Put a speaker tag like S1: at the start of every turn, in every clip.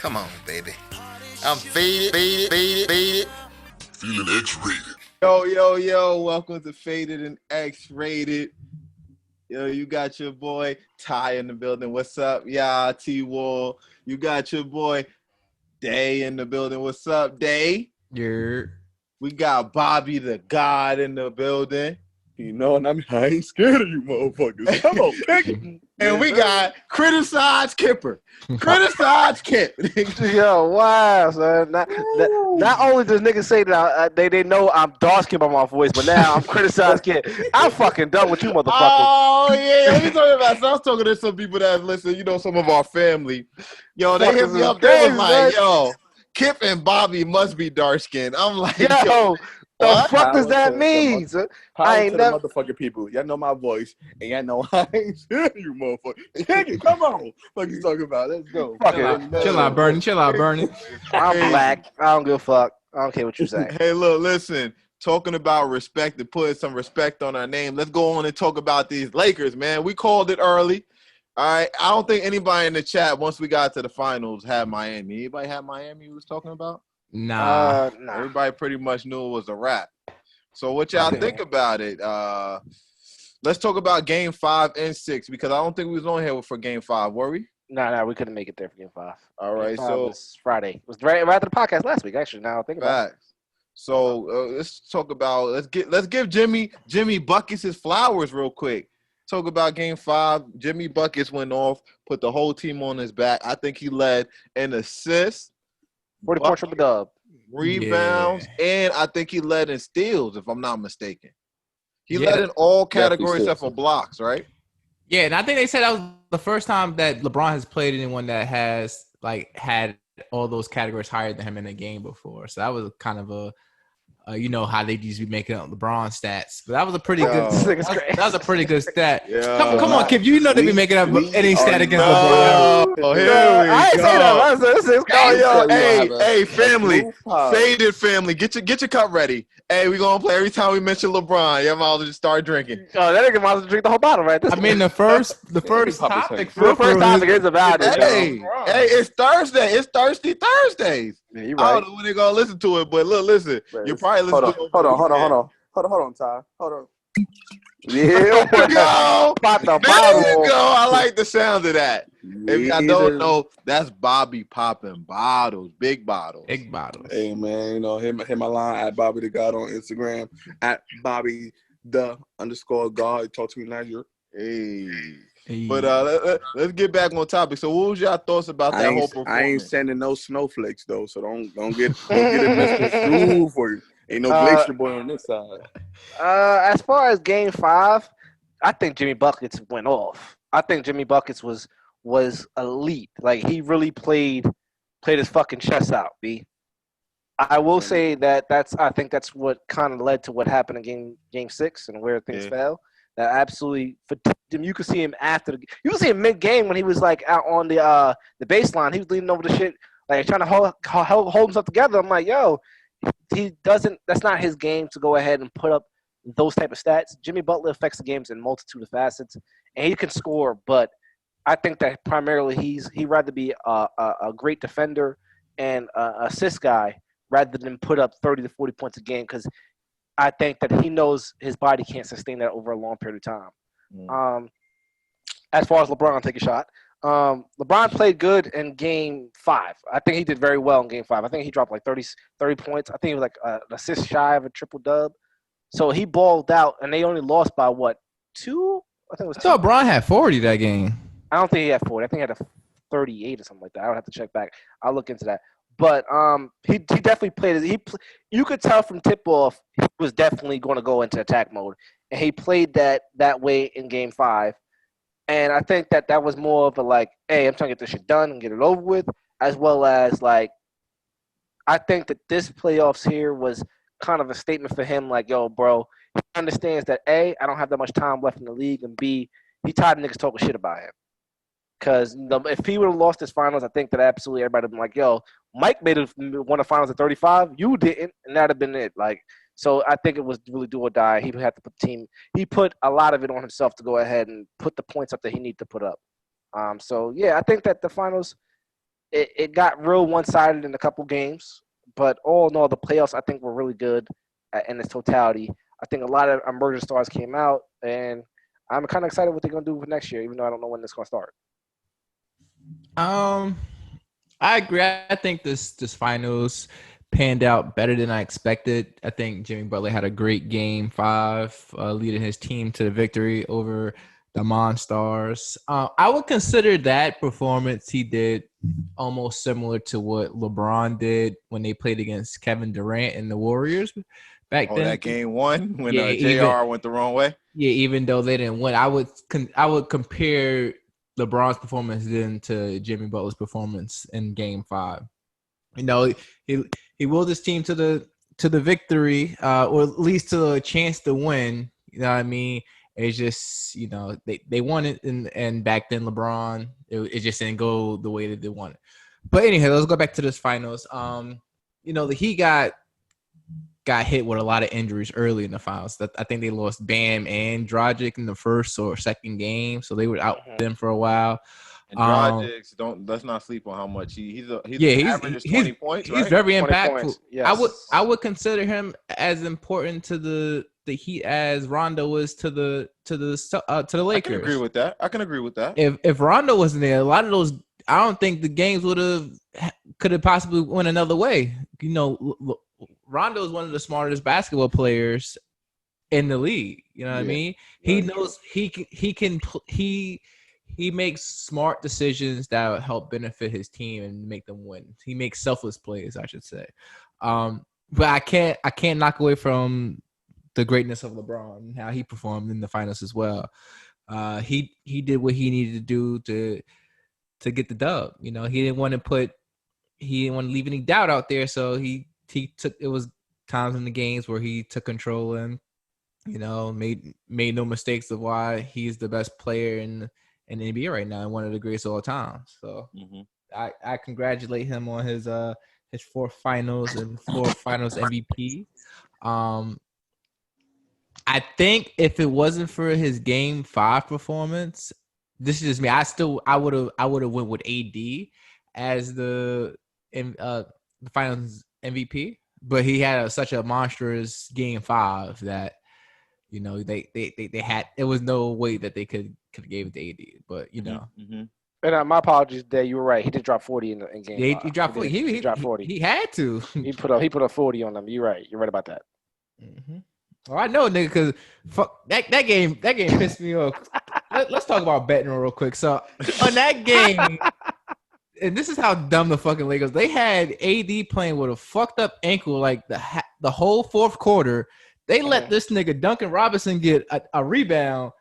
S1: Come on, baby. I'm faded.
S2: Feeling X-rated.
S3: Yo, welcome to Faded and X-Rated. Yo, you got your boy Ty in the building. What's up, y'all? T-Wall. You got your boy Day in the building. What's up, Day? We got Bobby the God in the building.
S4: You know, and I ain't scared of you motherfuckers. Come on, pick it.
S3: And we got Criticized Kipper. Criticized Kip.
S5: Yo, wow, son. Not only does niggas say that they know I'm dark skinned by my voice, but now I'm criticized kid. I'm fucking done with you motherfuckers.
S3: Oh, yeah. Let me talk about so I was talking to some people that listen, some of our family. Yo, they hit me up. They was like, yo, Kip and Bobby must be dark skinned. I'm like,
S5: yo. The
S3: what?
S5: fuck does that mean?
S4: I ain't never motherfucking people. Y'all know my voice, and y'all know I ain't scared of you motherfuckers. Kick it, come on. What you talking about? Let's go.
S6: Chill out, Bernie.
S5: I'm black. I don't give a fuck. I don't care what you say.
S3: Hey, look, listen. Talking about respect and putting some respect on our name. Let's go on and talk about these Lakers, man. We called it early. All right. I don't think anybody in the chat, once we got to the finals, had Miami. Anybody had Miami we was talking about?
S6: Nah.
S3: Everybody pretty much knew it was a wrap. So what y'all think about it? Let's talk about Game 5 and 6 because I don't think we was on here for Game 5, were we?
S5: No, we couldn't make it there for Game 5.
S3: All right,
S5: Game 5
S3: so
S5: was Friday. It was right after the podcast last week, actually. Now I think about it.
S3: So let's talk about let's give Jimmy Buckets his flowers real quick. Talk about Game 5. Jimmy Buckets went off, put the whole team on his back. I think he led an assist.
S5: 40-point triple dub.
S3: Rebounds, and I think he led in steals, if I'm not mistaken. He led in all categories except for blocks, right?
S6: Yeah, and I think they said that was the first time that LeBron has played anyone that has had all those categories higher than him in a game before. So that was kind of a you know how they usually be making up LeBron stats, but that was a pretty good. That was a pretty good stat. Come on, Kip. You know they be making up any stat against LeBron.
S3: Oh, here we
S5: I ain't say that.
S3: Hey, family, faded family, get your cup ready. Hey, we gonna play every time we mention LeBron. You might as well just start drinking.
S5: Oh, that nigga might as well drink the whole bottle, right?
S6: I mean, the first topic.
S5: The first topic is about it.
S3: Hey, it's Thursday. It's Thirsty Thursdays.
S5: Yeah, you right.
S3: I don't know when they're gonna listen to it, but look, listen. You probably listen to it.
S4: Hold on, Ty. Hold on.
S3: Yeah, there you go. There you go. I like the sound of that. If y'all don't know, that's Bobby popping bottles, big bottles.
S4: Hey man, hit my line at Bobby the God on Instagram at Bobby the _God. Talk to me nice.
S3: Hey. But let's get back on topic. So, what was y'all thoughts about that whole performance?
S4: I ain't sending no snowflakes though, so don't get it misconstrued for you. Ain't no glacier boy on this side.
S5: As far as Game 5, I think Jimmy Buckets went off. I think Jimmy Buckets was elite. Like he really played his fucking chest out. B. I will say I think that's what kind of led to what happened in Game 6 and where things fell. That absolutely fatigued him. You could see him you could see him mid-game when he was like out on the baseline. He was leaning over the shit, like trying to hold himself together. I'm like, yo, he doesn't. That's not his game to go ahead and put up those type of stats. Jimmy Butler affects the games in multitude of facets, and he can score. But I think that primarily he'd rather be a great defender and assist guy rather than put up 30 to 40 points a game because I think that he knows his body can't sustain that over a long period of time. As far as LeBron, take a shot. LeBron played good in Game 5. I think he did very well in Game 5. I think he dropped like 30 points. I think he was like an assist shy of a triple dub. So he balled out, and they only lost by what, 2? I think it was 2.
S6: I thought LeBron had 40 that game.
S5: I don't think he had 40. I think he had a 38 or something like that. I would have to check back. I'll look into that. But he definitely played. You could tell from tip off he was definitely going to go into attack mode, and he played that way in Game 5. And I think that was more of a like, hey, I'm trying to get this shit done and get it over with, as well as like, I think that this playoffs here was kind of a statement for him, like, yo, bro, he understands that A, I don't have that much time left in the league, and B, he tired of niggas talking shit about him. Because if he would have lost his finals, I think that absolutely everybody would have been like, yo, Mike made it won the finals at 35. You didn't, and that'd have been it. Like, so I think it was really do or die. He had to put the team. He put a lot of it on himself to go ahead and put the points up that he needed to put up. So yeah, I think that the finals, it got real one-sided in a couple games, but all in all, the playoffs I think were really good in its totality. I think a lot of emerging stars came out, and I'm kind of excited what they're gonna do for next year, even though I don't know when it's gonna start.
S6: I agree. I think this finals panned out better than I expected. I think Jimmy Butler had a great game 5, leading his team to the victory over the Monstars. I would consider that performance he did almost similar to what LeBron did when they played against Kevin Durant and the Warriors back then.
S3: That game 1 when
S6: Yeah,
S3: JR went the wrong way.
S6: Yeah, even though they didn't win, I would compare LeBron's performance then to Jimmy Butler's performance in Game 5. You know, he willed his team to the victory, or at least to a chance to win. You know what I mean? It's just, you know, they won it, and back then LeBron, it just didn't go the way that they wanted. But anyway, let's go back to this finals. You know, the Heat got hit with a lot of injuries early in the finals. I think they lost Bam and Dragic in the first or second game, so they were out them for a while.
S3: And Dragic, let's not sleep on how much he's averages 20 points. Right?
S6: He's very impactful.
S5: Points, yes.
S6: I would consider him as important to the Heat as Rondo was to the Lakers.
S3: I can agree with that.
S6: If Rondo wasn't there, a lot of those, I don't think the games could have possibly went another way. You know, Rondo is one of the smartest basketball players in the league. You know what I mean? He knows he makes smart decisions that will help benefit his team and make them win. He makes selfless plays, I should say. But I can't knock away from the greatness of LeBron and how he performed in the finals as well. He did what he needed to do to get the dub. You know, he didn't want to leave any doubt out there, so he took, it was times in the games where he took control and, you know, made no mistakes of why he's the best player in the NBA right now and one of the greatest of all time. So I congratulate him on his 4th finals and 4th finals MVP. I think if it wasn't for his Game 5 performance, this is just me. I would have went with AD as the finals MVP, but he had such a monstrous Game 5 that, you know, they had, it was no way that they could have gave it to AD. But you know,
S5: and my apologies, Dave. You were right. He did drop 40 in Game 5.
S6: He dropped 40. He dropped 40. He had to.
S5: He put up 40 on them. You're right. You're right about that.
S6: Oh, I know, nigga, because fuck that game pissed me off. Let's talk about betting real quick. So on that game, and this is how dumb the fucking Lakers. They had AD playing with a fucked up ankle like the whole 4th quarter. They let this nigga Duncan Robinson get a rebound.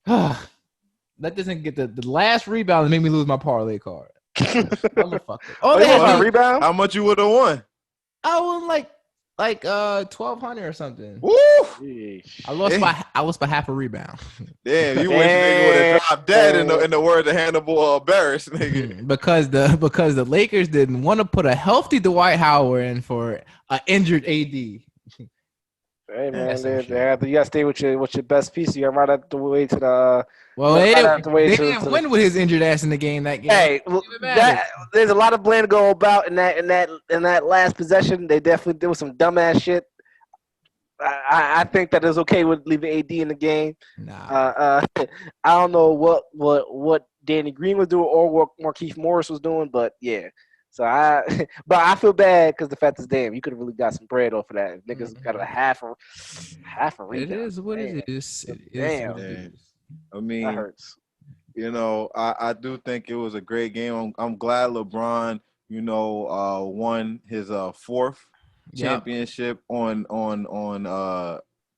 S6: Let this nigga get the last rebound and made me lose my parlay card. Motherfucker. Oh, they had
S5: a rebound.
S3: How much you would have won?
S6: I won like 1,200 or something.
S3: Woo!
S6: I lost by half a rebound.
S3: Damn, you wish nigga would have dropped that in the words of Hannibal Barris, nigga.
S6: Because the Lakers didn't want to put a healthy Dwight Howard in for an injured AD.
S5: Hey man, you gotta stay with your best piece. You got right out the way to the.
S6: Well, they didn't win with his injured ass in the game that game.
S5: Hey, there's a lot of blame to go about in that last possession. They definitely did some dumbass shit. I think that is okay with leaving AD in the game.
S6: Nah.
S5: I don't know what Danny Green was doing or what Markieff Morris was doing, but yeah. So I feel bad because the fact is, damn, you could have really got some bread off of that. Niggas got a half a rebound.
S6: It is what it is.
S3: Damn. I mean,
S5: that hurts.
S3: You know, I do think it was a great game. I'm glad LeBron, you know, won his 4th championship on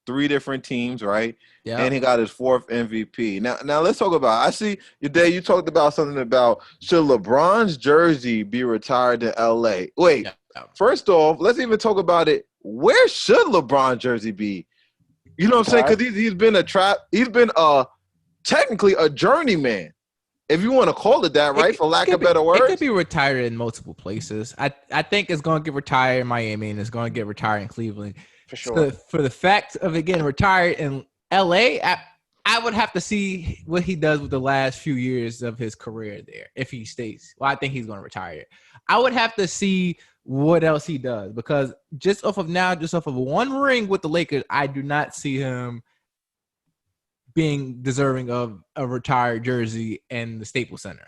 S3: 3 different teams, right? Yeah. And he got his 4th MVP. Now let's talk about. I see you talked about something about should LeBron's jersey be retired in LA? Wait, first off, let's even talk about it. Where should LeBron jersey be? You know what I'm saying? Because he's been technically a journeyman, if you want to call it that, right? For lack of better words,
S6: it could be retired in multiple places. I think it's going to get retired in Miami and it's going to get retired in Cleveland. For sure. For the fact of it getting retired in LA, I would have to see what he does with the last few years of his career there. If he stays, well, I think he's going to retire. I would have to see what else he does because just off of one ring with the Lakers, I do not see him being deserving of a retired jersey in the Staples Center.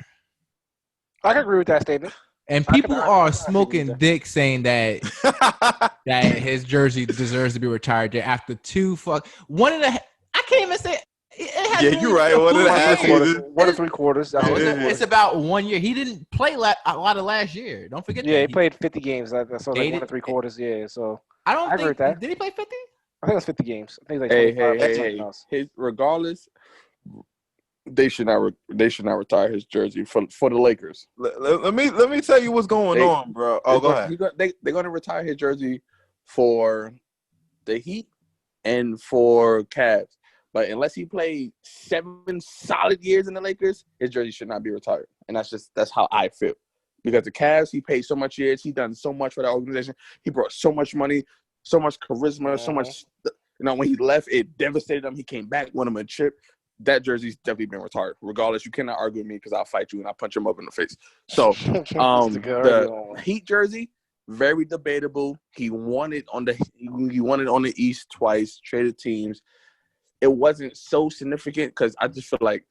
S5: I can agree with that statement.
S6: And people are smoking dick saying that his jersey deserves to be retired there after one of the. I can't even say.
S3: Yeah, you're right. One of the half seasons.
S5: 1 to 3 quarters.
S6: It's about 1 year. He didn't play a lot of last year. Don't forget that.
S5: Yeah, he played 50 games. So like 1 to 3 quarters. Yeah, so
S6: I agree with that.
S5: Did
S6: he play 50?
S5: I think it was 50 games. I think it was like 25.
S4: Hey. Regardless, they should not retire his jersey for the Lakers.
S3: Let me tell you what's going on, bro. Oh, go ahead.
S4: They're going to retire his jersey for the Heat and for Cavs. But unless he played 7 solid years in the Lakers, his jersey should not be retired. And that's how I feel. Because the Cavs, he paid so much years. He done so much for that organization. He brought so much money, so much charisma, so much. When he left, it devastated him. He came back, won him a chip. That jersey's definitely been retired. Regardless, you cannot argue with me because I'll fight you and I'll punch him up in the face. So, the Heat jersey, very debatable. He won it on the East twice, traded teams. It wasn't so significant because I just feel like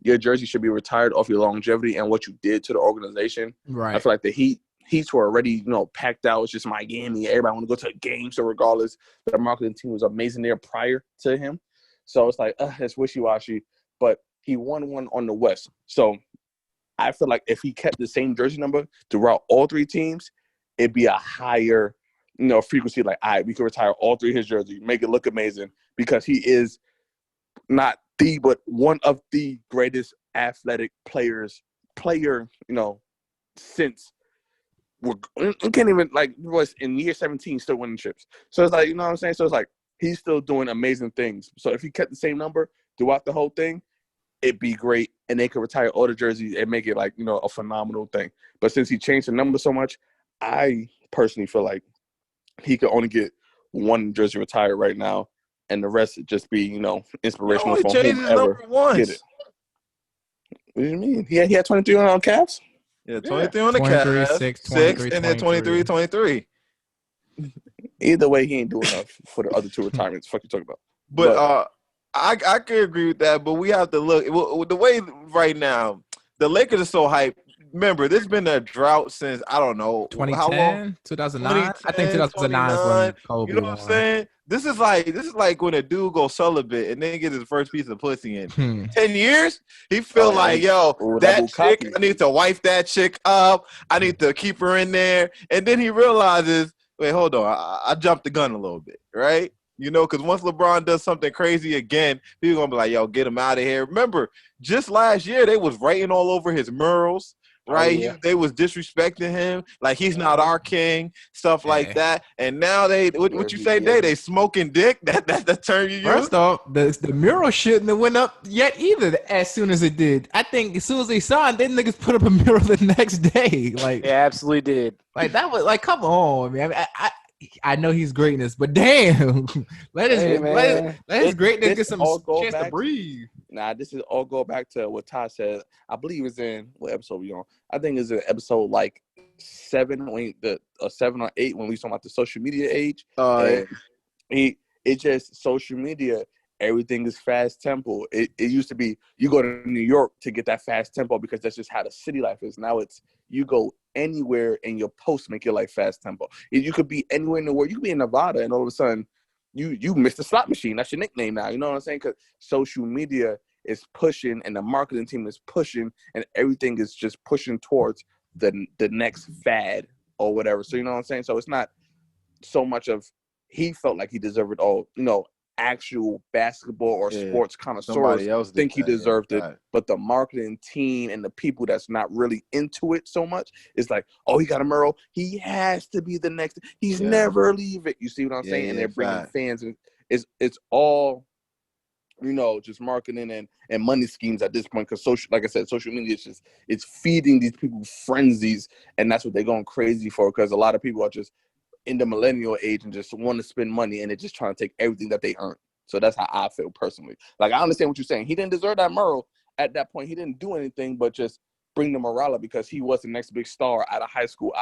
S4: your jersey should be retired off your longevity and what you did to the organization.
S6: Right.
S4: I feel like the Heats were already, packed out. It's just Miami. Everybody want to go to a game. So regardless, the marketing team was amazing there prior to him. So it's like, it's wishy-washy. But he won one on the West. So I feel like if he kept the same jersey number throughout all 3 teams, it'd be a higher, frequency. Like, all right, we can retire all 3 of his jerseys, make it look amazing because he is not but one of the greatest athletic player, since we can't even was in year 17 still winning chips. So it's like, you know what I'm saying? So it's like he's still doing amazing things. So if he kept the same number throughout the whole thing, it'd be great. And they could retire all the jerseys and make it a phenomenal thing. But since he changed the number so much, I personally feel like he could only get 1 jersey retired right now. And the rest would just be, inspirational for whoever get it. What do you mean? He had 23 on Cavs?
S3: Yeah, 23 on the Cavs. 6, and then 23.
S4: Either way, he ain't doing enough for the other 2 retirements. Fuck you talking about.
S3: But I could agree with that, but we have to look. The way right now, the Lakers are so hyped. Remember, there's been a drought since, I don't know,
S6: 2010,
S3: how long?
S6: 2009? I think 2009 is when Kobe
S3: You know what I'm saying? This is like when a dude goes celibate and then gets his first piece of pussy in 10 years. He feel that chick, I need to wife that chick up. I need to keep her in there. And then he realizes, wait, hold on. I jumped the gun a little bit, right? Because once LeBron does something crazy again, people going to be like, yo, get him out of here. Remember, just last year, they was writing all over his murals. Right, they was disrespecting him like he's not our king, stuff like that. And now what you say? They smoking dick. That's the term you use.
S6: First off, the mural shouldn't have went up yet either. As soon as it did, I think as soon as they signed, they niggas put up a mural the next day. Like,
S5: yeah, absolutely did.
S6: Like that was like, come on, man. I know he's greatness, but damn, let his greatness get some chance to breathe.
S4: Nah, this is all go back to what Ty said. I believe it's in what episode we on. I think it's in episode 7 or 7 or 8 when we talking about the social media age. It's just social media. Everything is fast tempo. It used to be you go to New York to get that fast tempo because that's just how the city life is. Now it's you go anywhere and your posts make your life fast tempo. You could be anywhere in the world. You could be in Nevada and all of a sudden you missed the slot machine. That's your nickname now. You know what I'm saying? Because social media is pushing and the marketing team is pushing and everything is just pushing towards the next fad or whatever. So you know what I'm saying? So it's not so much of he felt like he deserved it all. Actual basketball or sports connoisseurs think he deserved it, but the marketing team and the people that's not really into it so much is like, oh, he got a mural. He has to be the next. He's never leave it. You see what I'm saying? And they're bringing fans. And it's all, just marketing and money schemes at this point. Because like I said, social media is just it's feeding these people frenzies, and that's what they're going crazy for. Because a lot of people are just in the millennial age and just want to spend money and they're just trying to take everything that they earn. So that's how I feel personally. Like, I understand what you're saying. He didn't deserve that Merle at that point. He didn't do anything but just bring the morale up because he was the next big star out of high school.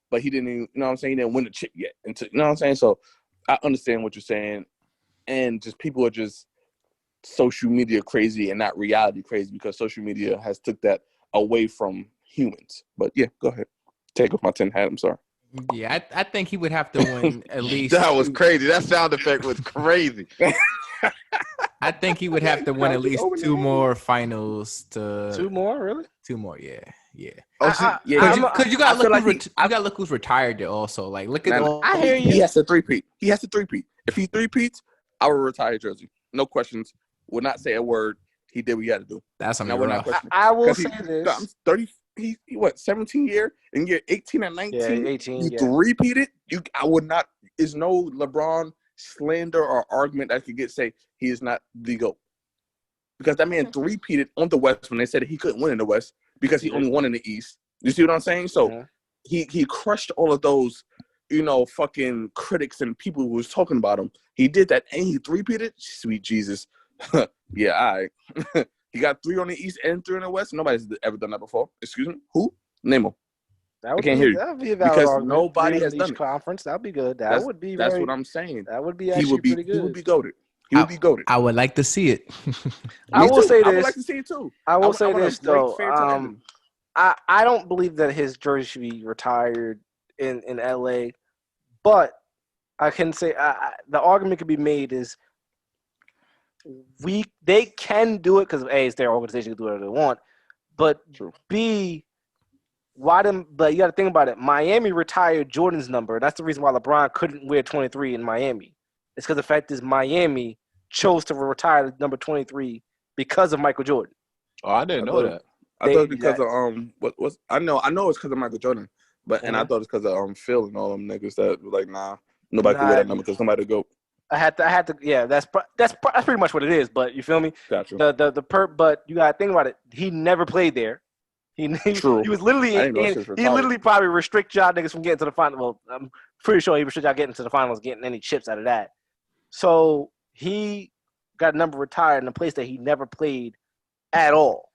S4: But he didn't even, you know what I'm saying? He didn't win the chip yet. You know what I'm saying? So I understand what you're saying. And just people are just social media crazy and not reality crazy because social media has took that away from humans. But yeah, go ahead. Take off my tin hat. I'm sorry.
S6: Yeah, I think he would have to win at least.
S3: That was crazy. That sound effect was crazy.
S6: I think he would have to win at least 2 more finals to.
S5: 2 more, really?
S6: 2 more, yeah.
S3: Oh,
S6: Because you gotta look,
S4: like
S6: you gotta look who's retired there also. Like, look at all.
S5: I hear you.
S4: He has to three-peat. If he three-peats, I will retire jersey. No questions. Will not say a word. He did what he had to do.
S6: That's something
S4: Now,
S6: rough.
S5: I will say this.
S4: I'm 30. He what? 17 year in year 18 and 19.
S5: Yeah, 18.
S4: You three-peated. I would not. Is no LeBron slander or argument that could say he is not the GOAT because that man three-peated on the West when they said he couldn't win in the West because he only won in the East. You see what I'm saying? So he crushed all of those, fucking critics and people who was talking about him. He did that and he three-peated. Sweet Jesus. Yeah, all right. He got 3 on the East and 3 on the West. Nobody's ever done that before. Excuse me? Who? Name him.
S5: That would
S4: I can't hear you.
S5: That would be a valid
S4: because
S5: argument.
S4: nobody
S5: 3
S4: has
S5: on
S4: done
S5: each
S4: it.
S5: conference. That would be good.
S4: That's
S5: Very,
S4: what I'm saying.
S5: That would be actually pretty good.
S4: He would be goated. He would be goated.
S6: I would like to see it.
S5: I will say this.
S4: I would like to see it too.
S5: I will say this though.
S4: I
S5: I don't believe that his jersey should be retired in LA, but I can say the argument could be made is they can do it because A, it's their organization, can do whatever they want, but
S4: True.
S5: B, but you got to think about it. Miami retired Jordan's number. That's the reason why LeBron couldn't wear 23 in Miami. It's because the fact is Miami chose to retire number 23 because of Michael Jordan.
S3: Oh, I didn't know that.
S4: I thought it was because of I know it's because of Michael Jordan, but and I thought it's because of Phil and all them niggas that were like, nah, nobody can wear that number because somebody go.
S5: I had to. Yeah, that's pretty much what it is. But you feel me?
S4: Gotcha.
S5: But you gotta think about it. He never played there.
S4: True.
S5: He was literally he literally probably restrict y'all niggas from getting to the final. Well, I'm pretty sure he restrict y'all getting to the finals, getting any chips out of that. So he got a number retired in a place that he never played at all.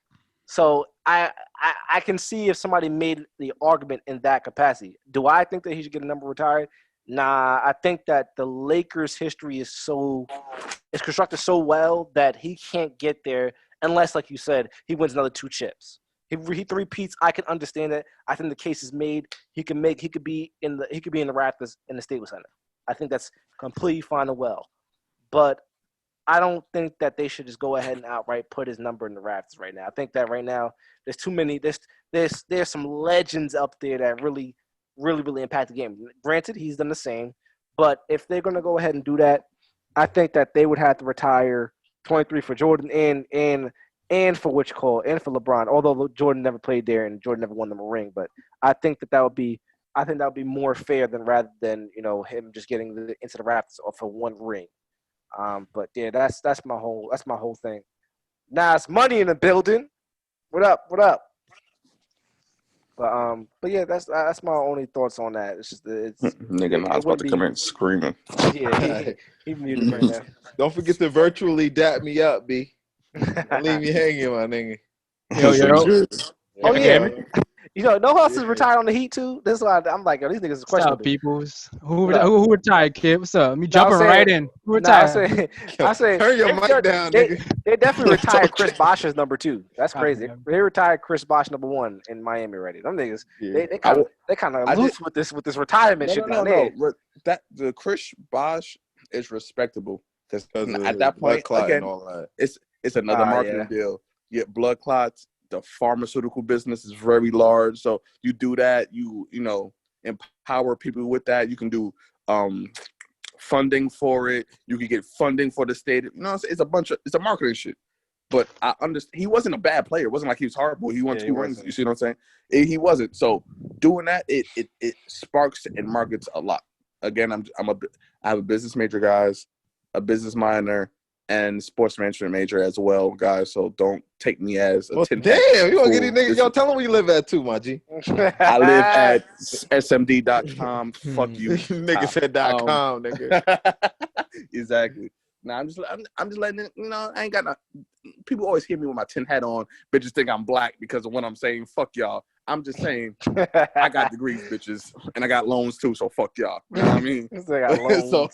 S5: So I can see if somebody made the argument in that capacity. Do I think that he should get a number retired? Nah, I think that the Lakers' history is constructed so well that he can't get there unless, like you said, he wins another 2 chips. He three-peats. I can understand that. I think the case is made. He could be in the Raptors in the Staples Center. I think that's completely fine and well. But I don't think that they should just go ahead and outright put his number in the Raptors right now. I think that right now there's too many. There's some legends up there that really impact the game. Granted, he's done the same, but if they're going to go ahead and do that, I think that they would have to retire 23 for Jordan and for and for LeBron. Although Jordan never played there and Jordan never won them a ring, but I think that would be more fair rather than him just getting into the Raptors for 1 ring. But yeah, that's my whole thing. Now it's money in the building. What up? But yeah, that's my only thoughts on that. It's just
S4: nigga, I was about to come in screaming.
S5: Yeah, he muted right now.
S3: Don't forget to virtually dap me up, B. Don't leave me hanging, my nigga.
S7: Yo.
S5: Oh yeah. No else is retired on the Heat too. This is why I'm like, these niggas is questionable.
S7: What's up, peoples? Who retired, kid? What's up? Me jumping right in. Who retired?
S5: I say
S3: turn your mic down, nigga.
S5: They definitely retired Chris Bosh's number 2. That's crazy. They retired Chris Bosh number 1 in Miami already. Them niggas, they kind of loose with this retirement shit down there.
S4: That the Chris Bosh is respectable because at that point again, all that. It's another marketing deal. You get blood clots. The pharmaceutical business is very large, so you do that. You empower people with that. You can do funding for it. You can get funding for the state. It's a marketing shit. But I understand he wasn't a bad player. It wasn't like he was horrible. He won 2 rings. You see what I'm saying? He wasn't. So doing that, it sparks and markets a lot. Again, I have a business major, guys, a business minor, and sports management major as well, guys. So don't take me as a
S3: damn, you want to get these niggas? Yo, tell them where you live at too, my G.
S4: I live at smd.com. Fuck you.
S3: Nigga said .com, nigga.
S4: Exactly. Nah, I'm just letting it. You know, I ain't got no. People always hear me with my tin hat on. Bitches think I'm black because of what I'm saying. Fuck y'all. I'm just saying I got degrees, bitches, and I got loans too. So fuck y'all. You know what I mean?
S5: They got loans.
S4: So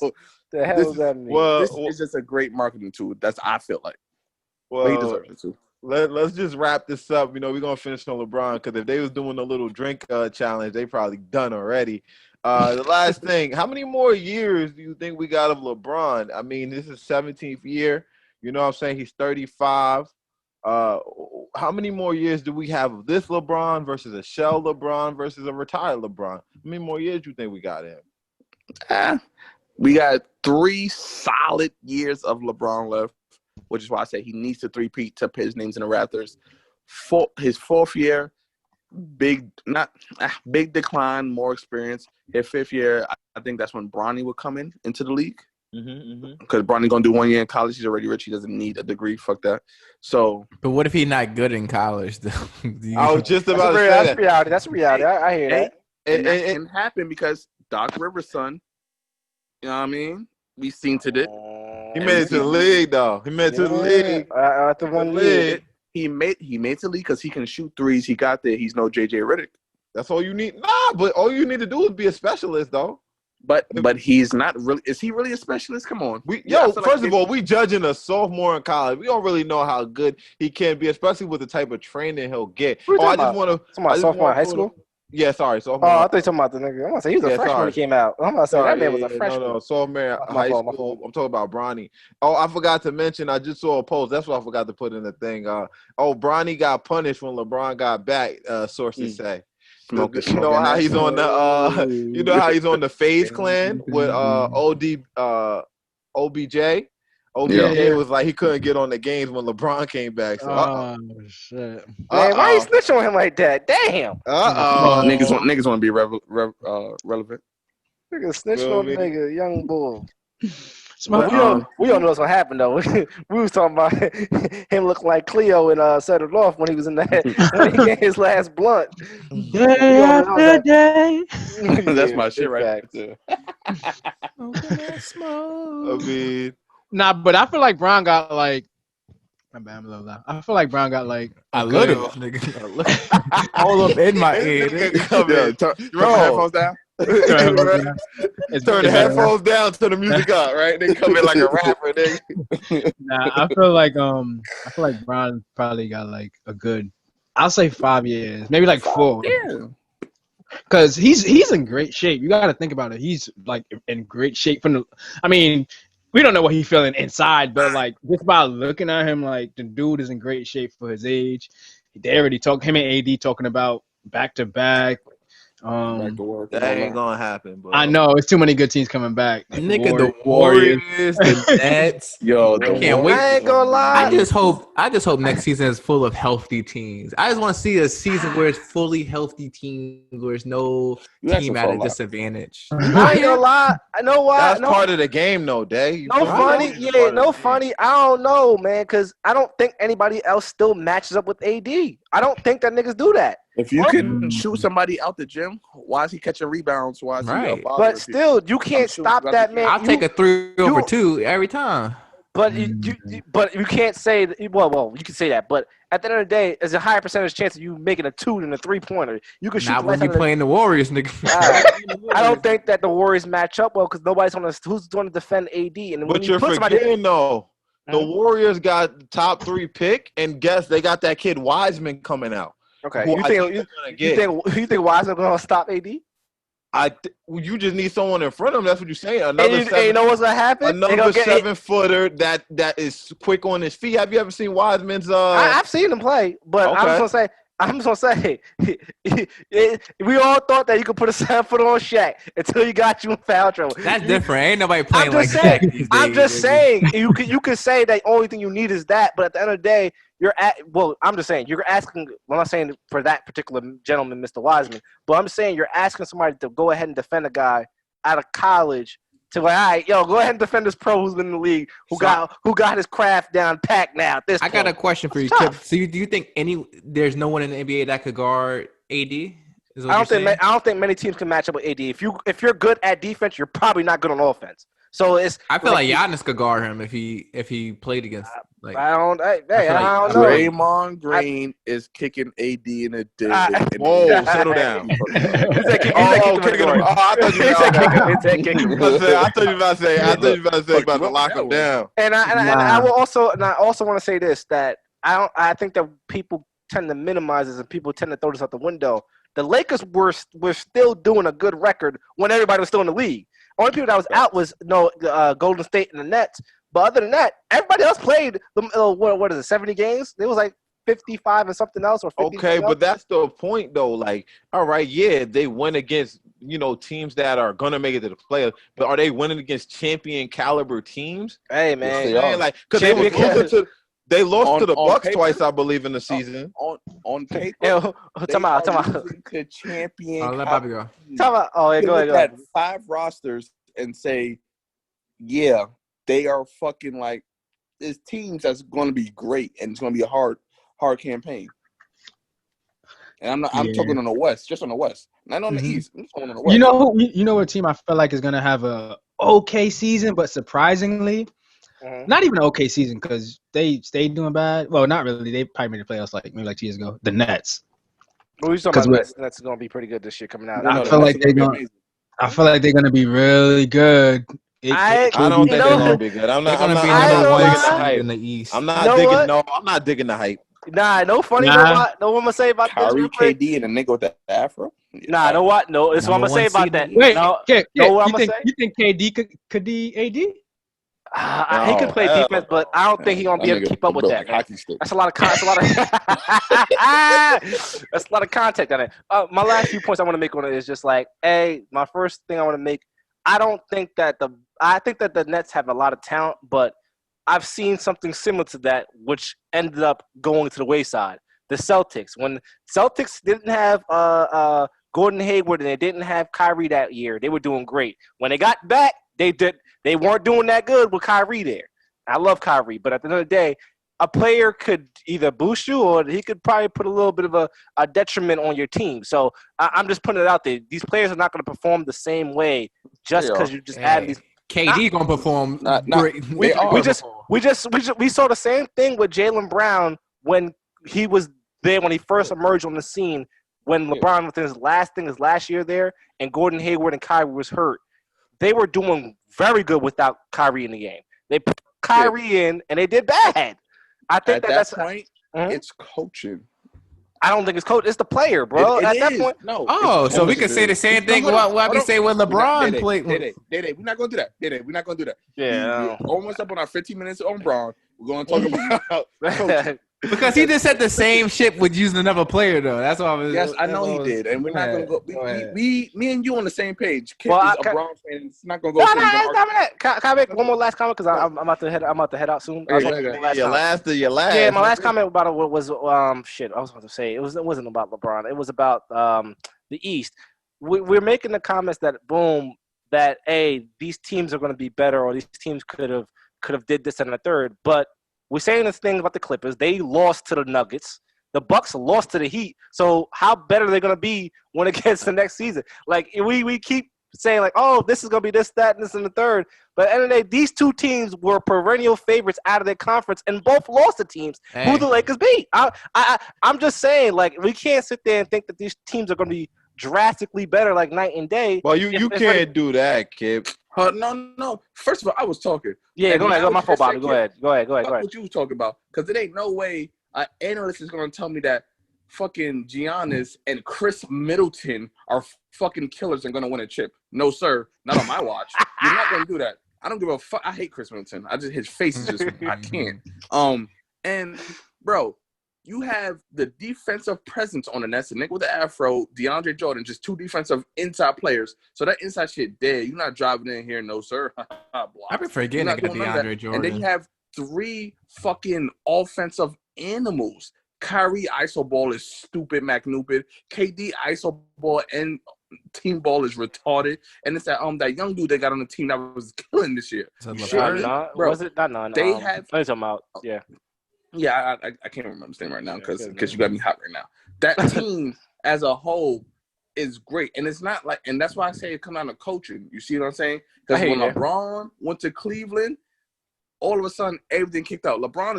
S5: the hell does that mean?
S3: Well,
S4: this is just a great marketing tool. That's I feel like. But he deserves it too.
S3: Let's just wrap this up. You know, we're gonna finish on LeBron because if they was doing a little drink challenge, they probably done already. The last thing, how many more years do you think we got of LeBron? I mean, this is 17th year. You know what I'm saying? He's 35. How many more years do we have of this LeBron versus a shell LeBron versus a retired LeBron? How many more years do you think we got him?
S4: We got 3 solid years of LeBron left, which is why I say he needs to three-peat to put his names in the Raptors. His 4th year, big decline, more experience. His 5th year, I think that's when Bronny would come into the league. Because Bronny gonna do 1 year in college. He's already rich. He doesn't need a degree. Fuck that. So,
S6: but what if he's not good in college? Though?
S3: I was just about to say that.
S5: Reality. That's reality. I hear that.
S4: And that can happen because Doc Rivers' son. You know what I mean? We seen to it.
S3: He made it to the league, though. He made it to the league.
S5: After 1 year.
S4: He made it to the league because he can shoot threes. He got there. He's no JJ Redick.
S3: That's all you need. Nah, but all you need to do is be a specialist, though.
S4: But he's not really. Is he really a specialist? Come on.
S3: First of all, we judging a sophomore in college. We don't really know how good he can be, especially with the type of training he'll get.
S5: I just want to. Sophomore in high school.
S3: Yeah, sorry. Sophomore.
S5: Oh, I thought you were talking about the nigga. I'm gonna say he was a freshman when he came out. I'm gonna say that man was a freshman.
S3: No, sophomore high school. I'm talking about Bronny. Oh, I forgot to mention. I just saw a post. That's what I forgot to put in the thing. Bronny got punished when LeBron got back. Sources say. You know how he's on the you know how he's on the FaZe clan with OBJ. OBJ was like he couldn't get on the games when LeBron came back. So,
S5: shit! Man, why you snitch on him like that? Damn.
S4: Niggas want to be relevant.
S5: Nigga snitch on nigga, young bull. We don't know what's gonna happen though. We was talking about him looking like Cleo and Set It Off when he was in that when he gave his last blunt.
S7: Day after day.
S4: That's my shit right there.
S3: I mean,
S7: nah, but I feel like Brown got like. I'm a little loud. I feel like Brown got like.
S6: I look at nigga. All up in my ear.
S4: Turn the headphones down.
S3: Turn the headphones down, turn the music up, right? They come in like a rapper.
S7: Nah, I feel like Brown probably got like a good. I'll say 5 years, maybe like 4.
S4: Yeah.
S7: Because he's in great shape. You got to think about it. He's like in great shape I mean, we don't know what he's feeling inside, but like just by looking at him, like the dude is in great shape for his age. They already him and AD talking about back to back.
S3: That ain't gonna happen, bro.
S7: I know it's too many good teams coming back.
S6: Nigga, the Warriors, the Nets.
S4: Yo,
S6: I can't wait.
S5: I ain't gonna lie.
S6: I just hope next season is full of healthy teams. I just want to see a season where it's fully healthy teams, where there's no team at a disadvantage.
S5: I ain't gonna lie. I know why.
S3: That's part of the game, though, Day.
S5: No funny. I don't know, man, because I don't think anybody else still matches up with AD. I don't think that niggas do that.
S4: If you can shoot somebody out the gym, why is he catching rebounds? Why is he
S5: But still, you can't stop that man.
S6: I'll take a 3-over-2 every time.
S5: But you can't say that, well, you can say that, but at the end of the day, there's a higher percentage chance of you making a 2 than a 3-pointer. You can shoot.
S6: Not when you playing the Warriors, nigga.
S5: I don't think that the Warriors match up well because nobody's who's going to defend AD. And
S3: but you're forgetting though, the Warriors got the top 3 pick, and guess they got that kid Wiseman coming out.
S5: Okay, you think Wiseman gonna stop AD?
S3: You just need someone in front of him. That's what you're saying.
S5: You know what's gonna happen?
S3: Another 7-footer that is quick on his feet. Have you ever seen Wiseman's?
S5: I've seen him play, but okay. I'm just gonna say, we all thought that you could put a 7-footer on Shaq until you got you in foul trouble.
S6: That's different. Ain't nobody playing like Shaq these days.
S5: I'm just saying, you can say that the only thing you need is that, but at the end of the day, I'm just saying, you're asking, I'm not saying for that particular gentleman, Mr. Wiseman, but I'm saying you're asking somebody to go ahead and defend a guy out of college to like, all right, go ahead and defend this pro who's been in the league, who got his craft down packed now. I
S6: got a question for you, Kip. So do you think there's no one in the NBA that could guard AD?
S5: I don't think many teams can match up with AD. If you're good at defense, you're probably not good on offense. So it's.
S6: I feel like Giannis could guard him if he played against like.
S5: I don't know.
S4: Draymond Green is kicking AD in the dick.
S3: Whoa, settle down.
S5: He said kicking
S3: him.
S5: him.
S3: I thought you
S5: He said kick him. He said kick him.
S3: I thought you were about to say. I thought you were about to say about to lock him down.
S5: And I will also want to say this, that I think that people tend to minimize this and people tend to throw this out the window. The Lakers were still doing a good record when everybody was still in the league. Only people that was out was Golden State and the Nets. But other than that, everybody else played what is it, 70 games? It was like 55 and something else, or 50.
S3: Okay, but that's the point though. Like, all right, yeah, they win against teams that are gonna make it to the playoffs, but are they winning against champion caliber teams?
S5: Hey man,
S3: like because they lost to the Bucks twice, I believe, in the season.
S4: On paper,
S5: come out.
S4: To champion.
S6: Let Bobby go.
S5: Go ahead.
S4: At 5 rosters and say, yeah, they are fucking like it's teams that's going to be great and it's going to be a hard campaign. And I'm talking on the West, just on the West, not on the East. I'm just going on the West.
S7: You know what team I feel like is going to have a okay season, but surprisingly. Not even an okay season because they stayed doing bad. Well, not really. They probably made the playoffs maybe 2 years ago. The Nets.
S5: Well, talking about the Nets. The Nets are going to be pretty good this year coming out.
S7: I feel like they're going to be really good.
S3: I don't think they're going to be good. I'm not digging the East. I'm not digging the hype.
S5: Nah, no funny. Know what I'm gonna say about
S4: Kyrie, KD, and a nigga with the afro.
S5: Nah, know what? No, it's what I'm gonna say about that.
S7: Wait,
S5: no,
S7: what I'm gonna say? You think KD could be AD?
S5: He can play defense, but I don't think he's gonna be able to keep up with that. That's a lot of that's a lot of contact on it. My last few points I want to make on it is just like, my first thing I want to make. I think that the Nets have a lot of talent, but I've seen something similar to that, which ended up going to the wayside. The Celtics, when Celtics didn't have Gordon Hayward and they didn't have Kyrie that year, they were doing great. When they got back, they weren't doing that good with Kyrie there. I love Kyrie, but at the end of the day, a player could either boost you or he could probably put a little bit of a detriment on your team. So I'm just putting it out there. These players are not going to perform the same way just because you just add these.
S6: KD gonna perform great.
S5: We saw the same thing with Jaylen Brown when he was there when he first emerged on the scene. When LeBron within his last year there, and Gordon Hayward and Kyrie was hurt, they were doing very good without Kyrie in the game. They put Kyrie in and they did bad. I think that's the point.
S4: It's coaching.
S5: I don't think it's coach. It's the player, bro. At that point,
S4: no.
S6: Oh, so we can say the same thing. What we say when LeBron played.
S4: We're not gonna do that. We're not gonna do that.
S5: Yeah.
S4: We're almost up on our 15 minutes on Braun. We're gonna talk about coaching.
S6: Because he just said the same shit with using another player, though. That's all.
S4: Yes, I know he did, and we're not gonna go. Me and you on the same page. Kid is a Braun fan. It's not gonna go.
S5: Can I make one more last comment? Because I'm about to head out soon.
S3: Your last.
S5: Yeah, my last comment about it was shit. I was about to say it wasn't about LeBron. It was about the East. We're making the comments that these teams are going to be better, or these teams could have did this and the third, but. We're saying this thing about the Clippers. They lost to the Nuggets. The Bucks lost to the Heat. So how better are they going to be when it gets to next season? Like, we keep saying, like, oh, this is going to be this, that, and this, and the third. But at the end of the day, these two teams were perennial favorites out of their conference and both lost to teams who the Lakers beat. I'm just saying, like, we can't sit there and think that these teams are going to be drastically better, like night and day.
S3: Well, you can't do that, kid.
S4: No. First of all, I was talking.
S5: Yeah, go ahead. My fault, Bobby. Go ahead.
S4: What you was talking about? Because it ain't no way an analyst is going to tell me that fucking Giannis and Chris Middleton are fucking killers and going to win a chip. No, sir. Not on my watch. You're not going to do that. I don't give a fuck. I hate Chris Middleton. His face is just, I can't. And, bro, you have the defensive presence on the Nets, the Nick with the afro, DeAndre Jordan, just 2 defensive inside players. So that inside shit dead. You're not driving in here, no sir.
S6: I've been forgetting I got DeAndre Jordan.
S4: And then you have 3 fucking offensive animals. Kyrie iso ball is stupid, McNupid. KD iso ball and team ball is retarded. And it's that young dude they got on the team that was killing this year.
S5: Bro, was it not?
S4: They have.
S5: Yeah,
S4: I can't remember his name right now because you got me hot right now. That team as a whole is great, and it's not like, and that's why I say it come down to coaching. You see what I'm saying? Because when LeBron went to Cleveland, all of a sudden everything kicked out. LeBron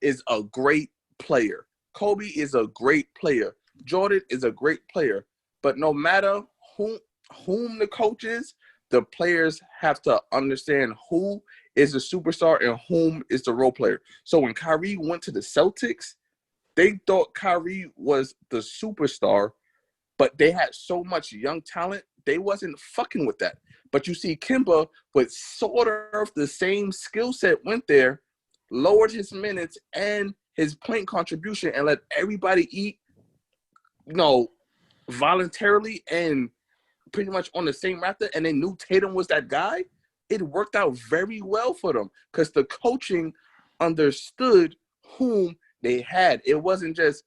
S4: is a great player. Kobe is a great player. Jordan is a great player. But no matter whom the coach is, the players have to understand who is the superstar and whom is the role player. So when Kyrie went to the Celtics, they thought Kyrie was the superstar, but they had so much young talent, they wasn't fucking with that. But you see Kemba with sort of the same skill set went there, lowered his minutes and his point contribution and let everybody eat, voluntarily and pretty much on the same raptor, and they knew Tatum was that guy. It worked out very well for them because the coaching understood whom they had. It wasn't just,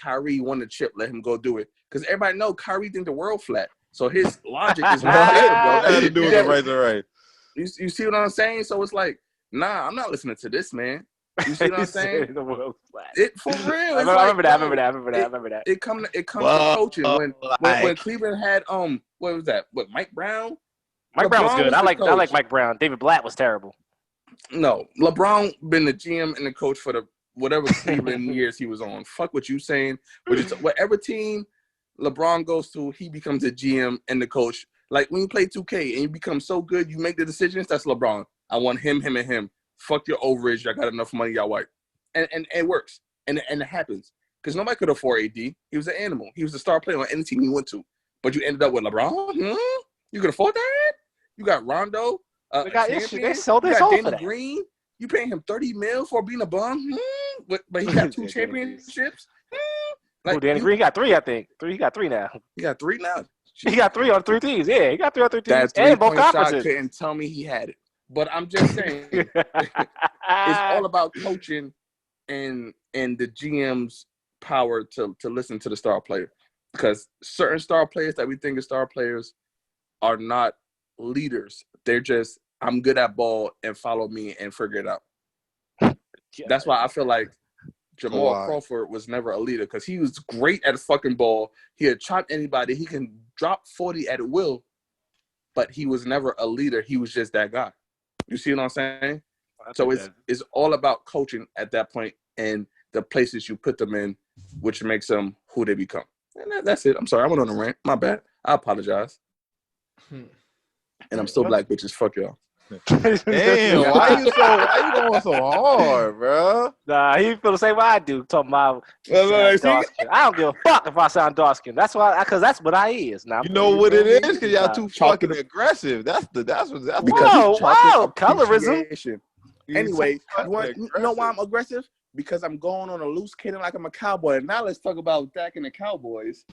S4: Kyrie won the chip, let him go do it. Because everybody know Kyrie think the world flat. So his logic is right there, bro.
S3: Right.
S4: You see what I'm saying? So it's like, nah, I'm not listening to this, man. You see what I'm saying?
S5: The world flat.
S4: It for real.
S5: I remember that.
S4: It comes to coaching. When Cleveland had what was that? What, Mike Brown?
S5: Mike Brown was good. I like Mike Brown. David Blatt was terrible.
S4: No, LeBron been the GM and the coach for the whatever Cleveland years he was on. Fuck what you saying. Whatever team LeBron goes to, he becomes the GM and the coach. Like when you play 2K and you become so good, you make the decisions. That's LeBron. I want him, and him. Fuck your overage. I got enough money, y'all white. And it works. And it happens. Because nobody could afford AD. He was an animal. He was the star player on any team he went to. But you ended up with LeBron? You could afford that? You got Rondo.
S5: They got issues. They sold
S4: you
S5: this
S4: got
S5: whole
S4: Danny Green. You paying him $30 million for being a bum? But he got 2 championships?
S5: Danny Green got 3, I think. He got 3 now.
S4: He got 3 now?
S5: He got 3 on 3 teams. Yeah, he got 3 on 3 teams.
S4: That
S5: and both
S4: 3-point shot
S5: conferences.
S4: couldn't tell me he had it. But I'm just saying, it's all about coaching and the GM's power to listen to the star player. Because certain star players that we think are star players are not leaders. They're just, I'm good at ball and follow me and figure it out. That's why I feel like Jamal Crawford was never a leader, because he was great at fucking ball. He had chopped anybody. He can drop 40 at will, but he was never a leader. He was just that guy. You see what I'm saying? So it's all about coaching at that point and the places you put them in, which makes them who they become. And that's it. I'm sorry. I went on a rant. My bad. I apologize. And I'm still black bitches. Fuck y'all.
S3: Damn, why you going so hard, bro?
S5: Nah, he feel the same way I do. Talking about I don't give a fuck if I sound dark skinned. That's why, because that's what I is. Now
S3: you know what it is? Because y'all too fucking aggressive. That's
S5: Wow, colorism.
S4: Anyway, you know why I'm aggressive? Because I'm going on a loose cannon like I'm a cowboy. Now let's talk about Dak and the Cowboys.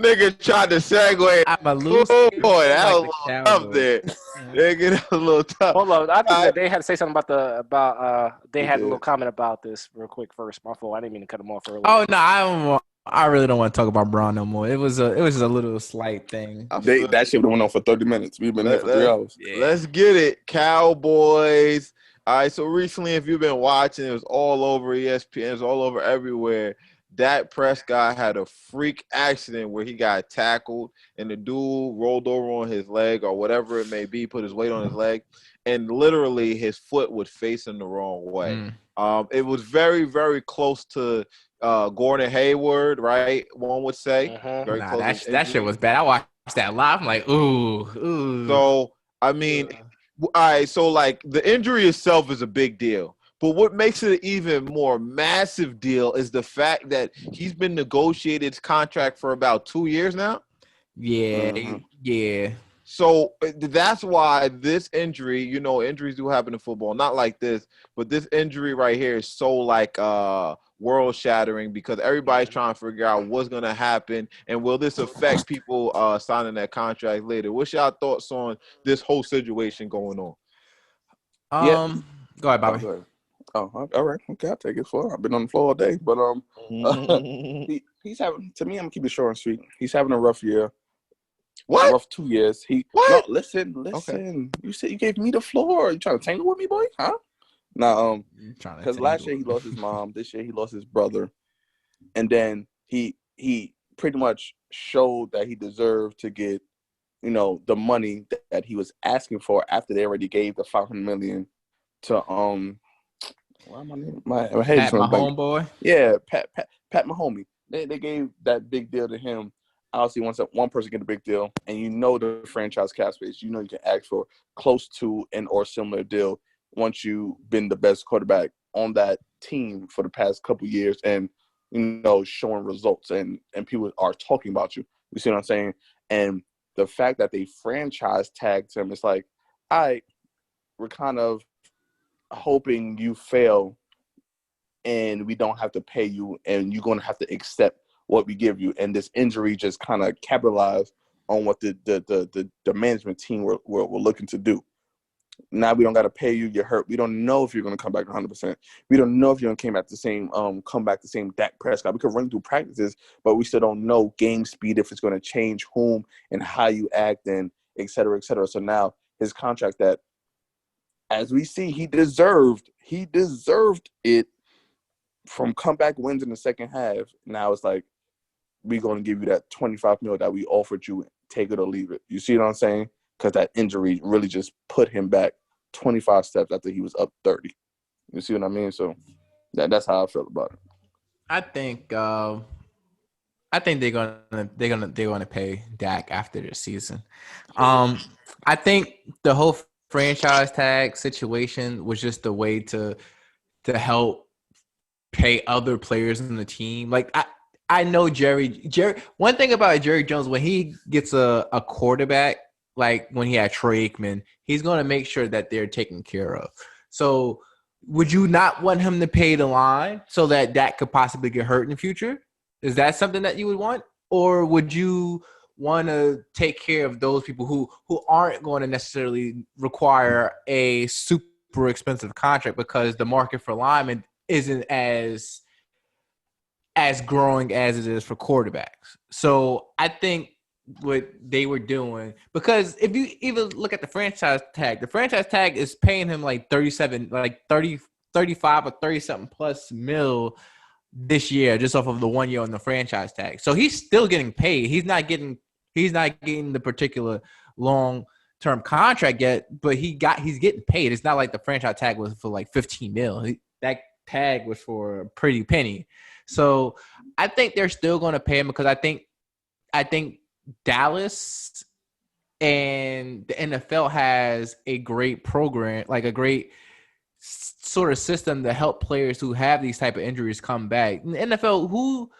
S3: Nigga tried to segue.
S6: I'm a loose
S3: boy. That was a little tough there. Nigga, that was a little tough.
S5: Hold on. I think that they had to say something about they had a little comment about this real quick first. My fault. I didn't mean to cut them off earlier.
S6: Oh no, I really don't want to talk about Braun no more. It was just a little slight thing.
S4: That shit went on for 30 minutes. We've been there for 3 hours.
S3: Yeah. Let's get it. Cowboys. All right, so recently, if you've been watching, it was all over ESPN. It was all over everywhere. Dak Prescott had a freak accident where he got tackled and the dude rolled over on his leg or whatever it may be, put his weight on his leg, and literally his foot was facing the wrong way. It was very, very close to Gordon Hayward, right? One would say. Very close.
S6: That shit was bad. I watched that live. I'm like, ooh.
S3: So, I mean, all right, so like the injury itself is a big deal. But what makes it an even more massive deal is the fact that he's been negotiated his contract for about 2 years now.
S6: Yeah.
S3: So that's why this injury, injuries do happen in football. Not like this, but this injury right here is so like world shattering because everybody's trying to figure out what's going to happen and will this affect people signing that contract later. What's your thoughts on this whole situation going on?
S6: Go ahead, Bobby.
S4: Go ahead. Oh, all right. Okay, I'll take it for. I've been on the floor all day, but he's having. To me, I'm gonna keep it short and sweet. He's having a rough year.
S3: What?
S4: A rough 2 years.
S3: What?
S4: No, listen.
S3: Okay.
S4: You said you gave me the floor. You trying to tangle with me, boy? Huh? No. Because last year he lost his mom. This year he lost his brother, and then he pretty much showed that he deserved to get, the money that he was asking for after they already gave the $500 million to why my name? My head
S6: Pat,
S4: just
S6: my
S4: went blank.
S6: homeboy.
S4: Yeah, Pat Mahomey. They gave that big deal to him. Obviously, once one person get a big deal, and the franchise cap space, you can ask for close to an or similar deal once you've been the best quarterback on that team for the past couple years, and showing results, and people are talking about you. You see what I'm saying? And the fact that they franchise tagged him, it's like, all right, we're kind of hoping you fail and we don't have to pay you, and you're going to have to accept what we give you. And this injury just kind of capitalized on what the management team were looking to do. Now we don't got to pay you. You're hurt. We don't know if you're going to come back 100%. We don't know if you're going to come back the same Dak Prescott. We could run through practices, but we still don't know game speed, if it's going to change whom and how you act, and et cetera, et cetera. So now his contract that, as we see, he deserved it from comeback wins in the second half. Now it's like, we're going to give you that $25 million that we offered you. Take it or leave it. You see what I'm saying? Because that injury really just put him back 25 steps after he was up 30. You see what I mean? So that's how I feel about it.
S6: I think they're gonna pay Dak after this season. I think the whole franchise tag situation was just a way to help pay other players in the team. Like I know Jerry. One thing about Jerry Jones, when he gets a quarterback, like when he had Troy Aikman, he's going to make sure that they're taken care of. So would you not want him to pay the line so that Dak could possibly get hurt in the future? Is that something that you would want? Or would you want to take care of those people who aren't going to necessarily require a super expensive contract because the market for linemen isn't as growing as it is for quarterbacks? So I think what they were doing, because if you even look at the franchise tag is paying him like 37, like 30, 35 or 30 something plus mil this year, just off of the 1 year on the franchise tag. So he's still getting paid. He's not getting the particular long-term contract yet, but he's getting paid. It's not like the franchise tag was for like 15 mil. That tag was for a pretty penny. So I think they're still going to pay him because I think Dallas and the NFL has a great program, like a great sort of system to help players who have these type of injuries come back. In the NFL, who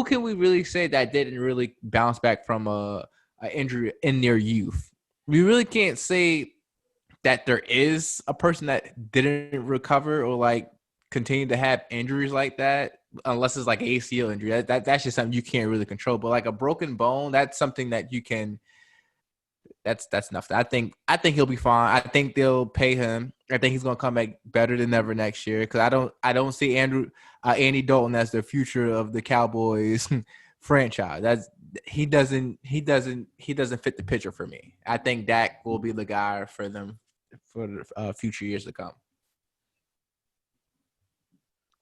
S6: can we really say that didn't really bounce back from a injury in their youth? We really can't say that there is a person that didn't recover or like continue to have injuries like that, unless it's like ACL injury. That's just something you can't really control. But like a broken bone, that's something that you can. That's enough. I think he'll be fine. I think they'll pay him. I think he's gonna come back better than ever next year because I don't see Andy Dalton as the future of the Cowboys franchise. He doesn't fit the picture for me. I think Dak will be the guy for them for the future years to come.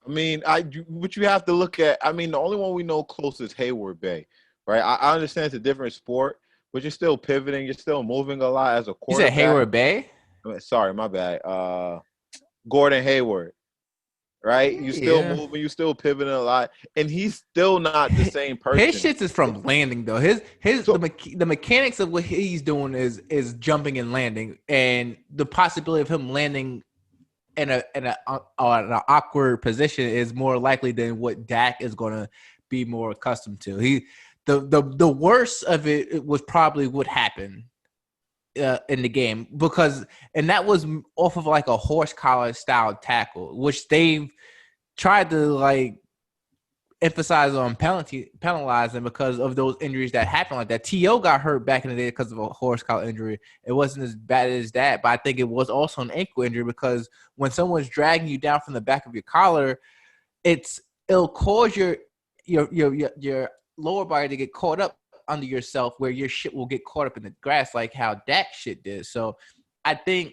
S3: I mean, but you have to look at. I mean, the only one we know close is Hayward Bay, right? I understand it's a different sport, but you're still pivoting. You're still moving a lot as a quarterback.
S6: You said Hayward Bay?
S3: Sorry, my bad. Gordon Hayward, right? You still moving. You still pivoting a lot, and he's still not the same person.
S6: His shit is from landing though. The mechanics of what he's doing is jumping and landing, and the possibility of him landing in an awkward position is more likely than what Dak is going to be more accustomed to. The worst of it was probably what happened in the game and that was off of like a horse collar style tackle, which they've tried to like emphasize on penalizing because of those injuries that happen like that. T.O. got hurt back in the day because of a horse collar injury. It wasn't as bad as that, but I think it was also an ankle injury because when someone's dragging you down from the back of your collar, it'll cause your lower body to get caught up under yourself where your shit will get caught up in the grass like how Dak shit did. So I think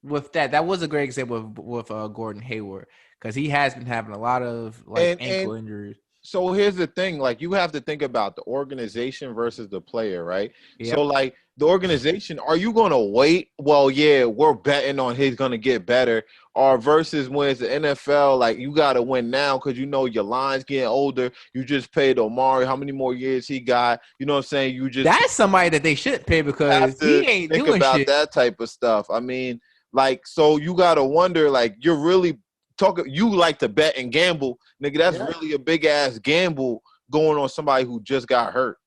S6: with that was a great example with Gordon Hayward because he has been having a lot of like ankle injuries.
S3: So here's the thing, like you have to think about the organization versus the player, right?
S6: Yep.
S3: So like the organization, are you gonna wait? Well, yeah, we're betting on he's gonna get better, or versus when it's the NFL, like you gotta win now because you know your line's getting older. You just paid Omari, how many more years he got? You know what I'm saying? You just
S6: That's somebody that they should pay
S3: have
S6: because
S3: to
S6: he ain't
S3: think
S6: doing
S3: about
S6: shit.
S3: that type of stuff. I mean, like, so you gotta wonder, like, you're really talking. You like to bet and gamble, nigga. That's really a big ass gamble going on somebody who just got hurt,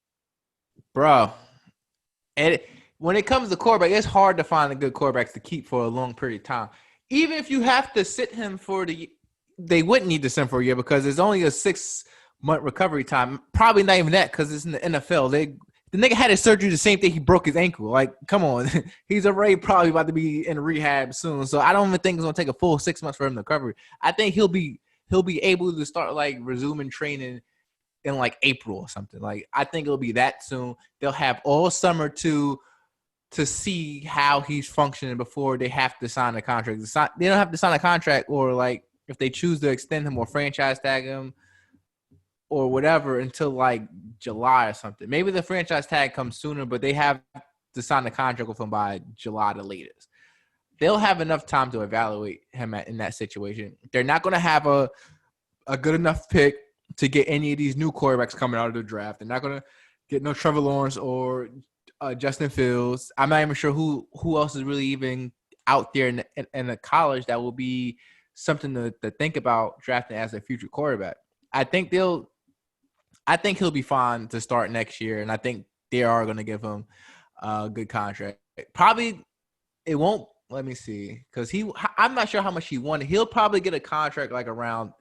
S6: Bro. And when it comes to quarterback, it's hard to find a good quarterbacks to keep for a long period of time. Even if you have to sit him for they wouldn't need to sit him for a year because there's only a 6-month recovery time. Probably not even that because it's in the NFL. The nigga had his surgery the same day he broke his ankle. Like, come on. He's already probably about to be in rehab soon. So I don't even think it's gonna take a full 6 months for him to recover. I think he'll be able to start like resuming training in like April or something. Like I think it'll be that soon. They'll have all summer to see how he's functioning before they have to sign a contract. They don't have to sign a contract, or like if they choose to extend him or franchise tag him or whatever until like July or something. Maybe the franchise tag comes sooner, but they have to sign the contract with him by July the latest. They'll have enough time to evaluate him in that situation. They're not going to have a good enough pick to get any of these new quarterbacks coming out of the draft. They're not going to get no Trevor Lawrence or Justin Fields. I'm not even sure who else is really even out there in the college that will be something to think about drafting as a future quarterback. I think he'll be fine to start next year, and I think they are going to give him a good contract. Probably it won't. Let me see, because I'm not sure how much he wanted. He'll probably get a contract like around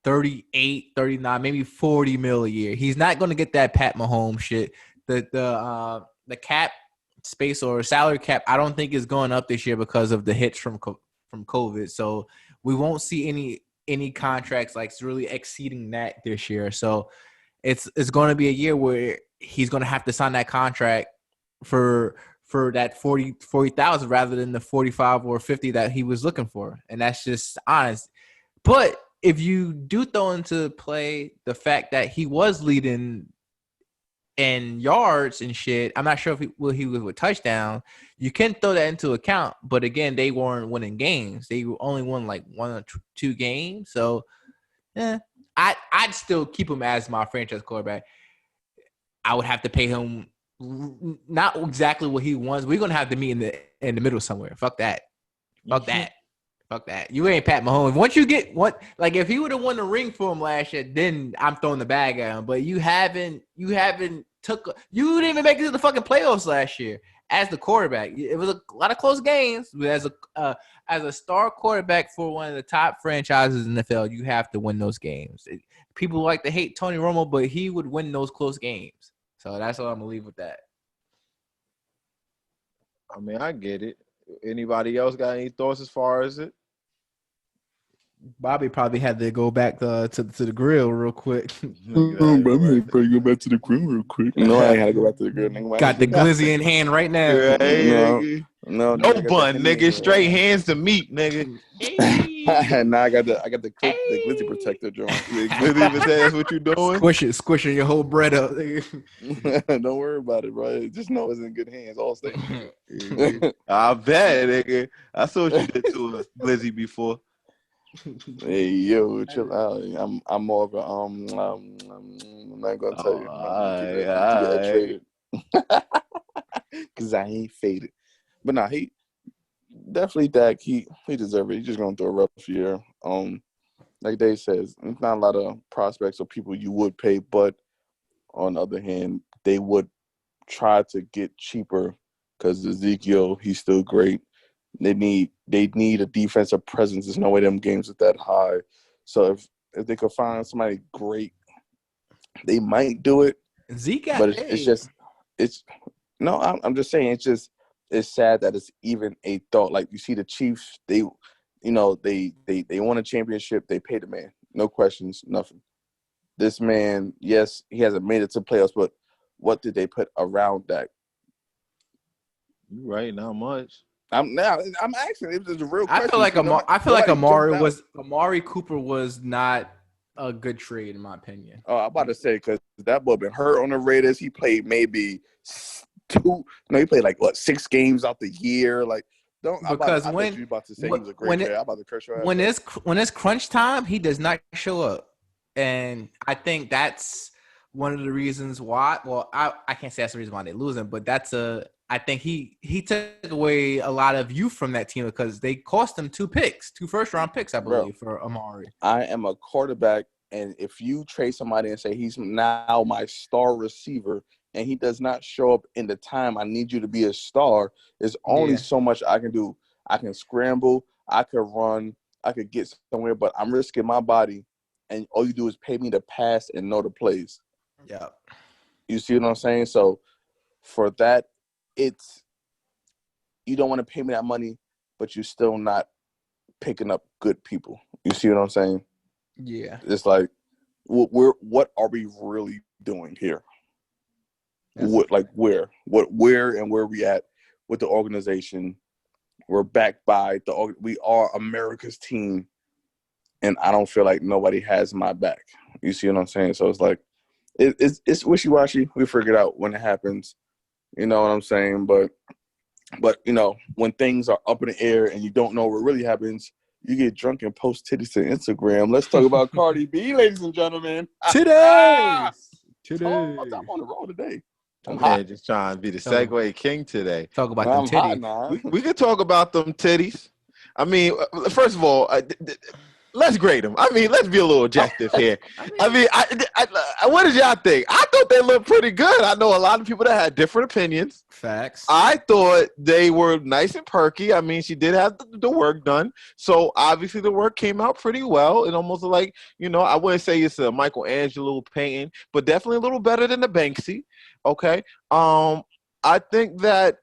S6: 38, 39, maybe 40 mil a year. He's not going to get that Pat Mahomes shit. The cap space or salary cap, I don't think is going up this year because of the hits from COVID. So we won't see any contracts like really exceeding that this year. So it's going to be a year where he's going to have to sign that contract for that 40,000 rather than the 45 or 50 that he was looking for. And that's just honest. But if you do throw into play the fact that he was leading in yards and shit, I'm not sure if he was with touchdown. You can throw that into account, but again, they weren't winning games. They only won like 1 or 2 games. So, I'd still keep him as my franchise quarterback. I would have to pay him not exactly what he wants. We're gonna have to meet in the middle somewhere. Fuck that. Fuck that. Fuck that. You ain't Pat Mahomes. Once you get if he would have won the ring for him last year, then I'm throwing the bag at him. But you didn't even make it to the fucking playoffs last year as the quarterback. It was a lot of close games. As a star quarterback for one of the top franchises in the NFL, you have to win those games. People like to hate Tony Romo, but he would win those close games. So that's all I'm gonna leave with that.
S3: I mean, I get it. Anybody else got any thoughts as far as it?
S6: Bobby probably had to go back to the grill real quick.
S2: Bobby, probably go back to the grill real quick.
S4: No, I ain't had to go back to the grill. Nigga.
S6: Got the glizzy in hand right now.
S4: No,
S3: no bun, nigga. Straight hands to meat, nigga.
S4: Now I got the glizzy protector joint.
S3: That's what you doing?
S6: Squishing your whole bread up. Nigga.
S4: Don't worry about it, bro. Just know it's in good hands. All stay.
S3: I bet, nigga. I saw what you did to a glizzy before.
S4: Hey yo, chill out. I'm more of a I'm not gonna tell you.
S3: All right.
S4: Cause I ain't faded. But nah, he definitely Dak. He deserves it. He's just going through a rough year. Like Dave says, there's not a lot of prospects or people you would pay, but on the other hand, they would try to get cheaper because Ezekiel, he's still great. They need a defensive presence. There's no way them games are that high. So if they could find somebody great, they might do it.
S6: Zeke,
S4: but I'm just saying it's sad that it's even a thought. Like you see the Chiefs, they won a championship. They paid the man, no questions, nothing. This man, yes, he hasn't made it to playoffs, but what did they put around that?
S3: You right, not much.
S4: I'm asking. It was a real question.
S6: I feel like Amari Cooper was not a good trade in my opinion.
S4: Oh, I'm about to say because that boy been hurt on the Raiders. He played maybe he played like 6 games out the year. Like,
S6: Because
S4: I thought you were about to say he was a great player. I'm about to curse your ass.
S6: When it's crunch time, he does not show up, and I think that's one of the reasons why. Well, I can't say that's the reason why they're losing, but I think he took away a lot of youth from that team because they cost him 2 first-round picks, I believe, for Amari.
S4: I am a quarterback, and if you trade somebody and say he's now my star receiver, and he does not show up in the time I need you to be a star, there's only so much I can do. I can scramble, I could run, I could get somewhere, but I'm risking my body, and all you do is pay me to pass and know the plays.
S6: Yeah.
S4: You see what I'm saying? So for that, you don't want to pay me that money, but you're still not picking up good people. You see what I'm saying?
S6: Yeah.
S4: It's like, what are we really doing here? Where and where we at with the organization? We're backed by we are America's team, and I don't feel like nobody has my back. You see what I'm saying? So it's like it's wishy-washy. We figure it out when it happens. You know what I'm saying? But when things are up in the air and you don't know what really happens, you get drunk and post titties to Instagram. Let's talk about Cardi B, ladies and gentlemen.
S6: Titties.
S4: I'm on the roll today. I'm
S3: hot. Just trying to be the segue king today.
S6: Talk about them titties.
S3: We could talk about them titties. I mean, first of all, let's grade them. I mean, let's be a little objective here. What did y'all think? I thought they looked pretty good. I know a lot of people that had different opinions.
S6: Facts.
S3: I thought they were nice and perky. I mean, she did have the work done. So, obviously, the work came out pretty well. It almost like, I wouldn't say it's a Michelangelo painting, but definitely a little better than the Banksy. Okay. I think that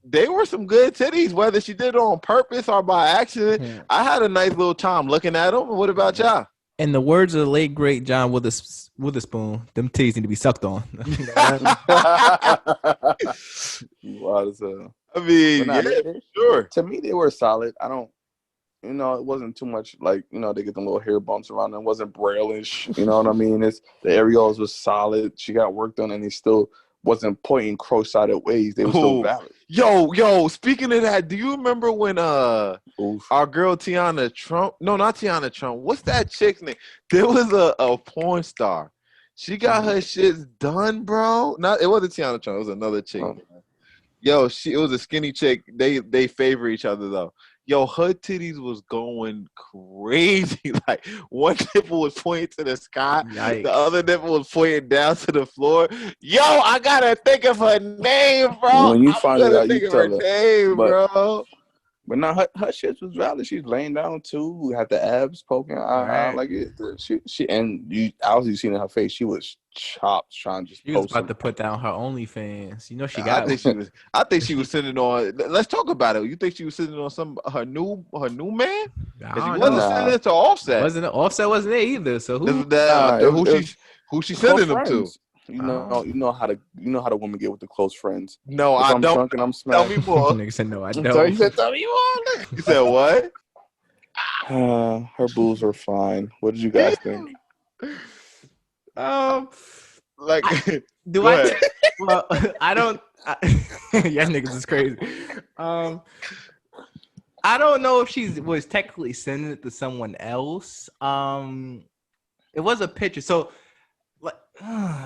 S3: they were some good titties, whether she did it on purpose or by accident. Yeah. I had a nice little time looking at them. What about y'all?
S6: In the words of the late, great John Witherspoon, them titties need to be sucked on.
S4: Wow,
S3: I mean, sure.
S4: To me, they were solid. I don't, it wasn't too much like, they get them little hair bumps around them. It wasn't braille-ish. You know what I mean? The areolas was solid. She got work done, and he still wasn't pointing cross-sided ways. They were still valid.
S3: Yo, speaking of that, do you remember when our girl Tiana Trump, no, not Tiana Trump, what's that chick's name? There was a porn star. She got her shits done, bro. It wasn't Tiana Trump, it was another chick. Yo, it was a skinny chick. They favor each other though. Yo, her titties was going crazy. Like, one nipple was pointing to the sky. Yikes. The other nipple was pointing down to the floor. Yo, I gotta think of her name, bro.
S4: When you find it out, you tell her.
S3: Name, bro.
S4: But now her shit was valid. She's laying down too. Had the abs poking. I like it. She and you obviously seen in her face. She was chopped trying to just.
S6: She was about to put down her OnlyFans. She got.
S3: I think she was sitting on. Let's talk about it. You think she was sitting on her new man? Because he wasn't sending it to Offset.
S6: Offset wasn't there either. So who she sending them to?
S4: You know how the women get with the close friends.
S3: No,
S4: if
S3: I
S4: I'm
S3: don't.
S4: Drunk and I'm smashed.
S3: Tell me more.
S6: Nigga said no, I don't.
S4: So he said, "Tell me more."
S3: You said what?
S4: Her boobs are fine. What did you guys think?
S6: Well, I don't. Yeah, niggas is crazy. I don't know if she was technically sending it to someone else. It was a picture, so.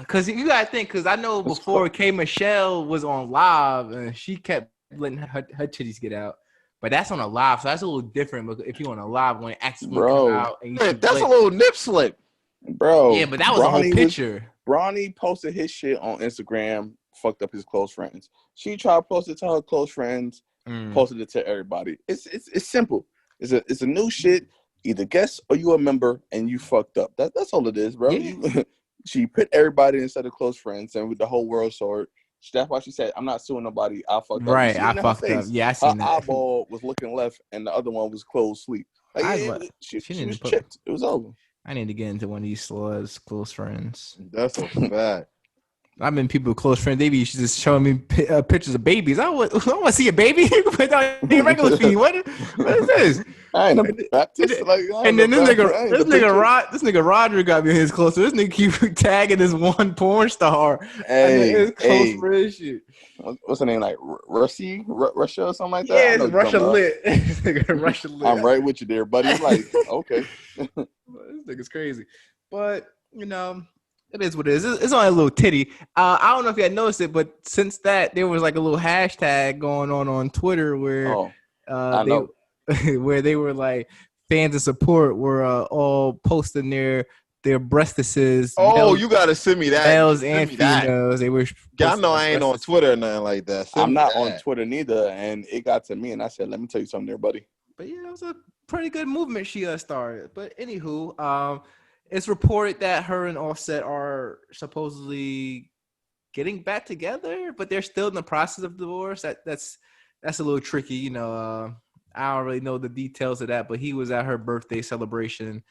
S6: Because you gotta think, because I know before K Michelle was on live and she kept letting her titties get out, but that's on a live, so that's a little different. But if you're on a live when it actually come out, and
S3: that's a little nip slip,
S4: bro.
S6: Yeah, but that was a whole picture.
S4: Bronny posted his shit on Instagram, fucked up his close friends. She tried to post it to her close friends, posted it to everybody. It's simple. It's a new shit. Either guest or you a member and you fucked up. That's all it is, bro. Yeah. She put everybody instead of close friends, and with the whole world saw it. That's why she said, "I'm not suing nobody. I fucked up."
S6: Right, I fucked up. Yeah, I seen
S4: her that. Eyeball was looking left, and the other one was closed sleep. Like, she was chipped. It was over.
S6: I need to get into one of these sluts close friends.
S3: That's so bad.
S6: I've been people with close friends. They be just showing me pictures of babies. I want to see a baby. Put down your regular feed. What is this?
S4: I ain't a Baptist. Like, I
S6: And
S4: ain't
S6: then
S4: a
S6: this
S4: Baptist. I ain't a
S6: this nigga Roger got me his close. So this nigga keep tagging this one porn star.
S4: Hey,
S6: and it's close
S4: hey.
S6: friend shit.
S4: What's her name? Like Russia or something like that?
S6: Yeah,
S4: I know
S6: it's
S4: what you're
S6: Russia
S4: talking
S6: lit. This nigga Russia lit.
S4: I'm right with you there, buddy. I'm like, okay.
S6: This nigga's crazy. But, you know, it is what it is. It's only a little titty. I don't know if you had noticed it, but since that, there was like a little hashtag going on Twitter where
S4: I
S6: they
S4: know.
S6: where they were like fans of support were all posting their breastises.
S3: Oh, you gotta send me that.
S6: Males
S3: Send
S6: and
S3: me that.
S6: females. They were.
S3: Yeah, I know
S6: posting
S3: I ain't
S6: their
S3: on
S6: breastises.
S3: Twitter or nothing like that. Send
S4: I'm
S3: me
S4: not
S3: that.
S4: on Twitter neither, and it got to me, and I said, "Let me tell you something, there, buddy."
S6: But yeah, it was a pretty good movement she started. But anywho, it's reported that her and Offset are supposedly getting back together, but they're still in the process of divorce. That's a little tricky, you know. I don't really know the details of that, but he was at her birthday celebration.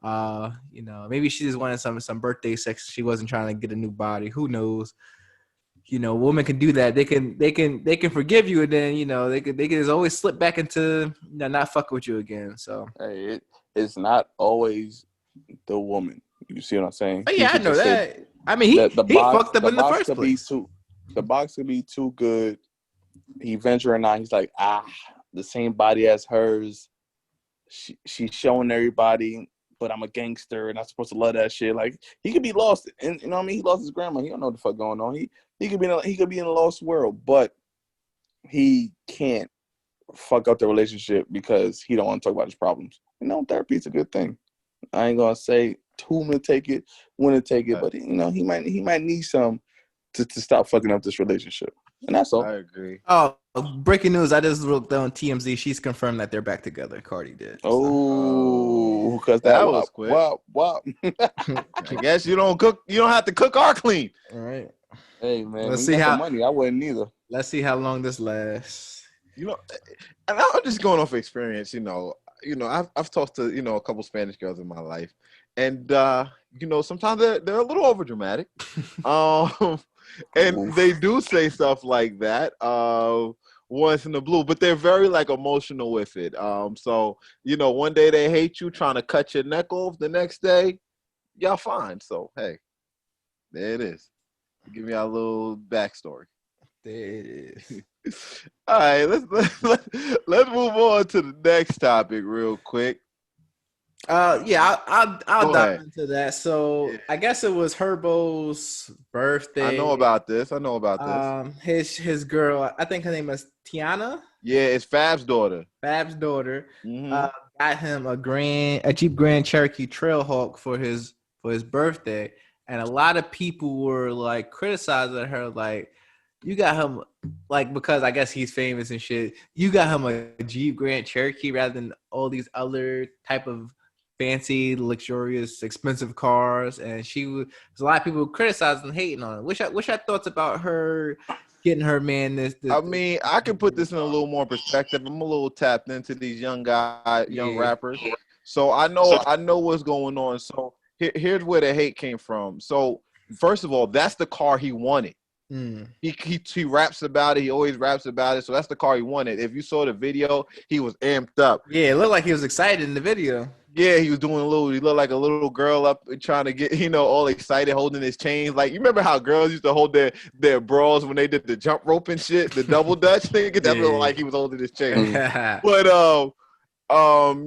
S6: You know, maybe she just wanted some birthday sex. She wasn't trying to get a new body. Who knows? You know, women can do that. They can forgive you, and then you know they can just always slip back into not fuck with you again. So
S4: Hey, it's not always the woman. You see what I'm saying?
S6: but yeah, I know
S4: just say
S6: that. I mean, he fucked up in the first place.
S4: The box could be too good. He venturing out. He's like, the same body as hers. She's showing everybody, but I'm a gangster and I'm supposed to love that shit. Like he could be lost, and you know what I mean. He lost his grandma. He don't know what the fuck going on. He could be in a lost world, but he can't fuck up the relationship because he don't want to talk about his problems. You know, therapy's a good thing. I ain't gonna say whom to take it, when to take it, but you know, he might need some to stop fucking up this relationship. And that's all.
S3: I agree.
S6: Oh, breaking news! I just looked on TMZ. She's confirmed that they're back together. Cardi did.
S4: Oh, because
S3: that was quick.
S4: Wow.
S3: I guess you don't cook. You don't have to cook or clean.
S6: All right.
S4: Hey man,
S6: Let's
S4: when
S6: see
S4: you got
S6: how
S4: the money. I wouldn't either.
S6: Let's see how long this lasts.
S3: You know, and I'm just going off experience. You know, I've talked to a couple Spanish girls in my life, and you know, sometimes they're a little over dramatic, and they do say stuff like that once in the blue, but they're very like emotional with it. So you know, one day they hate you, trying to cut your neck off. The next day, y'all fine. So hey, there it is. Give me a little backstory.
S6: There it is.
S3: All right, let's move on to the next topic real quick.
S6: Yeah, I'll dive
S3: ahead.
S6: into that. So
S3: Yeah.
S6: I guess it was Herbo's birthday.
S3: I know about this.
S6: His girl, I think her name is Tiana.
S3: Yeah, it's Fab's daughter.
S6: Fab's daughter.
S3: Mhm.
S6: Got him a Jeep Grand Cherokee Trailhawk for his birthday, and a lot of people were like criticizing her, like, you got him, like, because I guess he's famous and shit. You got him a Jeep Grand Cherokee rather than all these other type of fancy, luxurious, expensive cars. And there's a lot of people criticizing and hating on it. What's your thoughts about her getting her man this?
S3: I mean, I can put this in a little more perspective. I'm a little tapped into these young rappers, so I know what's going on. So here's where the hate came from. So first of all, that's the car he wanted. He raps about it. He always raps about it. So that's the car he wanted. If you saw the video, he was amped up.
S6: Yeah, it looked like he was excited in the video.
S3: Yeah, he was doing he looked like a little girl up trying to get, all excited, holding his chains. Like, you remember how girls used to hold their bras when they did the jump rope and shit, the double dutch thing? That looked like he was holding his chain. But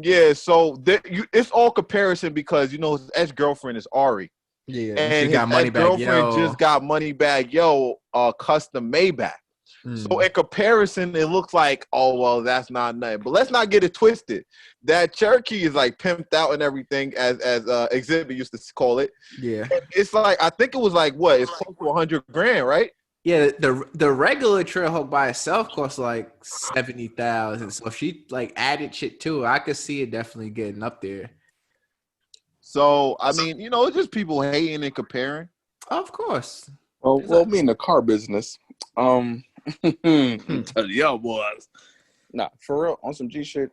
S3: yeah, so it's all comparison because his ex-girlfriend is Ari.
S6: Yeah,
S3: and
S6: she got money back.
S3: Girlfriend just got money back. Custom Maybach. So in comparison, it looks like, oh well, that's not nothing. But let's not get it twisted. That Cherokee is like pimped out and everything, as Exhibit used to call it.
S6: Yeah,
S3: it's like, I think it was like, what? It's close to $100,000, right?
S6: Yeah, the regular Trailhawk by itself costs like $70,000. So if she like added shit to it, I could see it definitely getting up there.
S3: So I mean, it's just people hating and comparing.
S6: Of course.
S4: Well, me in the car business. Tell y'all boys. Nah, for real, on some G shit.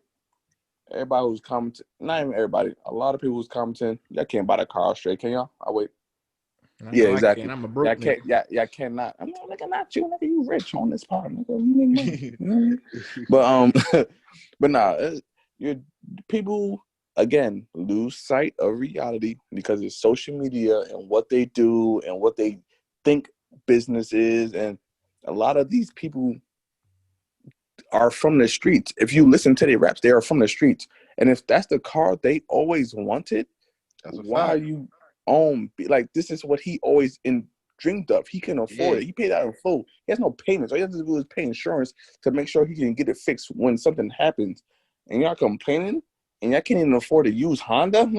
S4: Everybody who's commenting, not even everybody, a lot of people who's commenting, y'all can't buy that car straight, can y'all? I'll wait. Yeah, exactly.
S6: I'm a broke
S4: y'all cannot. I'm not looking at you, nigga. You rich on this part, nigga. You make money. But but nah, People again lose sight of reality because it's social media and what they do and what they think business is, and a lot of these people are from the streets. If you listen to their raps, they are from the streets. And if that's the car they always wanted, why are you like this is what he always dreamed of. He can afford it. He paid out in full. He has no payments. All he has to do is pay insurance to make sure he can get it fixed when something happens. And y'all complaining and y'all can't even afford to use Honda?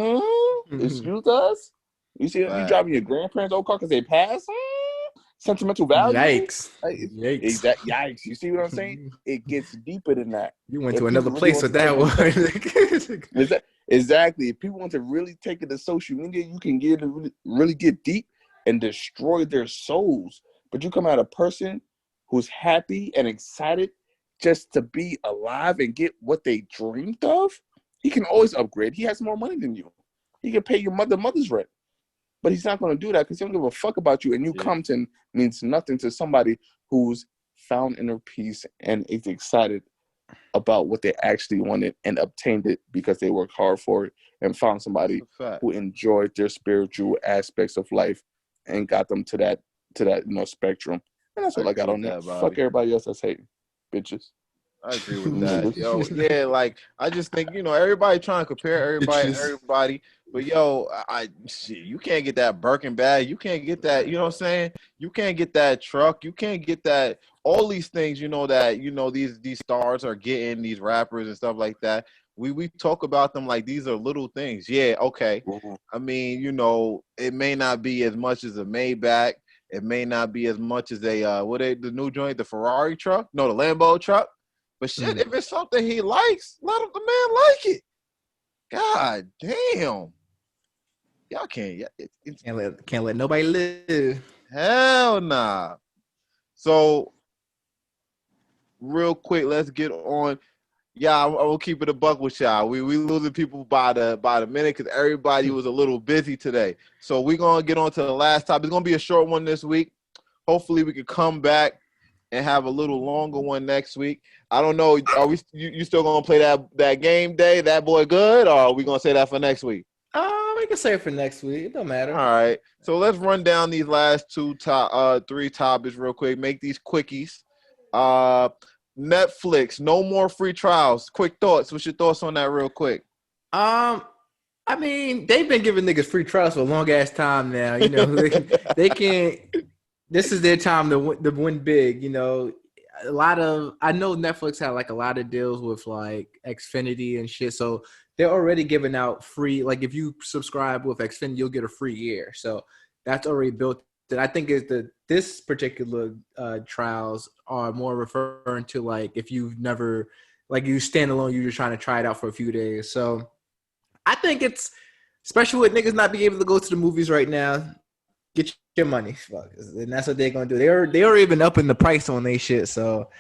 S4: Excuse us? You see you driving your grandparents' old car because they passed? Sentimental value.
S6: Yikes!
S4: Yikes! You see what I'm saying? It gets deeper than that.
S6: You went to another place with that one.
S4: Exactly. If people want to really take it to social media, you can get really get deep and destroy their souls. But you come at a person who's happy and excited just to be alive and get what they dreamed of. He can always upgrade. He has more money than you. He can pay your mother's rent. But he's not going to do that because he don't give a fuck about you. And you Compton means nothing to somebody who's found inner peace and is excited about what they actually wanted and obtained it because they worked hard for it and found somebody who enjoyed their spiritual aspects of life and got them to that spectrum. And that's all I got on that. Fuck everybody else that's hating, bitches.
S3: I agree with that. Yo, yeah, like I just think, everybody trying to compare everybody. But you can't get that Birkin bag. You can't get that, you know what I'm saying? You can't get that truck. You can't get that, all these things, that, these stars are getting, these rappers and stuff like that. We talk about them like these are little things. Yeah, okay.
S4: Mm-hmm.
S3: I mean, it may not be as much as a Maybach. It may not be as much as the new joint, the Ferrari truck? No, the Lambo truck. But shit, if it's something he likes, let the man like it. God damn. Y'all can't.
S6: Can't let nobody live.
S3: Hell nah. So, real quick, let's get on. Yeah, I will keep it a buck with y'all. We losing people by the minute because everybody was a little busy today. So we're gonna get on to the last topic. It's gonna be a short one this week. Hopefully, we can come back and have a little longer one next week. I don't know. Are you still gonna play that game day? That boy good, or are we gonna say that for next week?
S6: We can say it for next week. It don't matter.
S3: All right. So let's run down these last three topics real quick. Make these quickies. Netflix, no more free trials. Quick thoughts. What's your thoughts on that, real quick?
S6: I mean, they've been giving niggas free trials for a long ass time now. They can't. This is their time to win big. I know Netflix had like a lot of deals with like Xfinity and shit, so they're already giving out free. Like if you subscribe with Xfinity, you'll get a free year. So that's already built. And I think this particular trials are more referring to like if you've never, like you stand alone, you're just trying to try it out for a few days. So I think it's, especially with niggas not being able to go to the movies right now, get your money, and that's what they're gonna do. They already been upping the price on their shit, so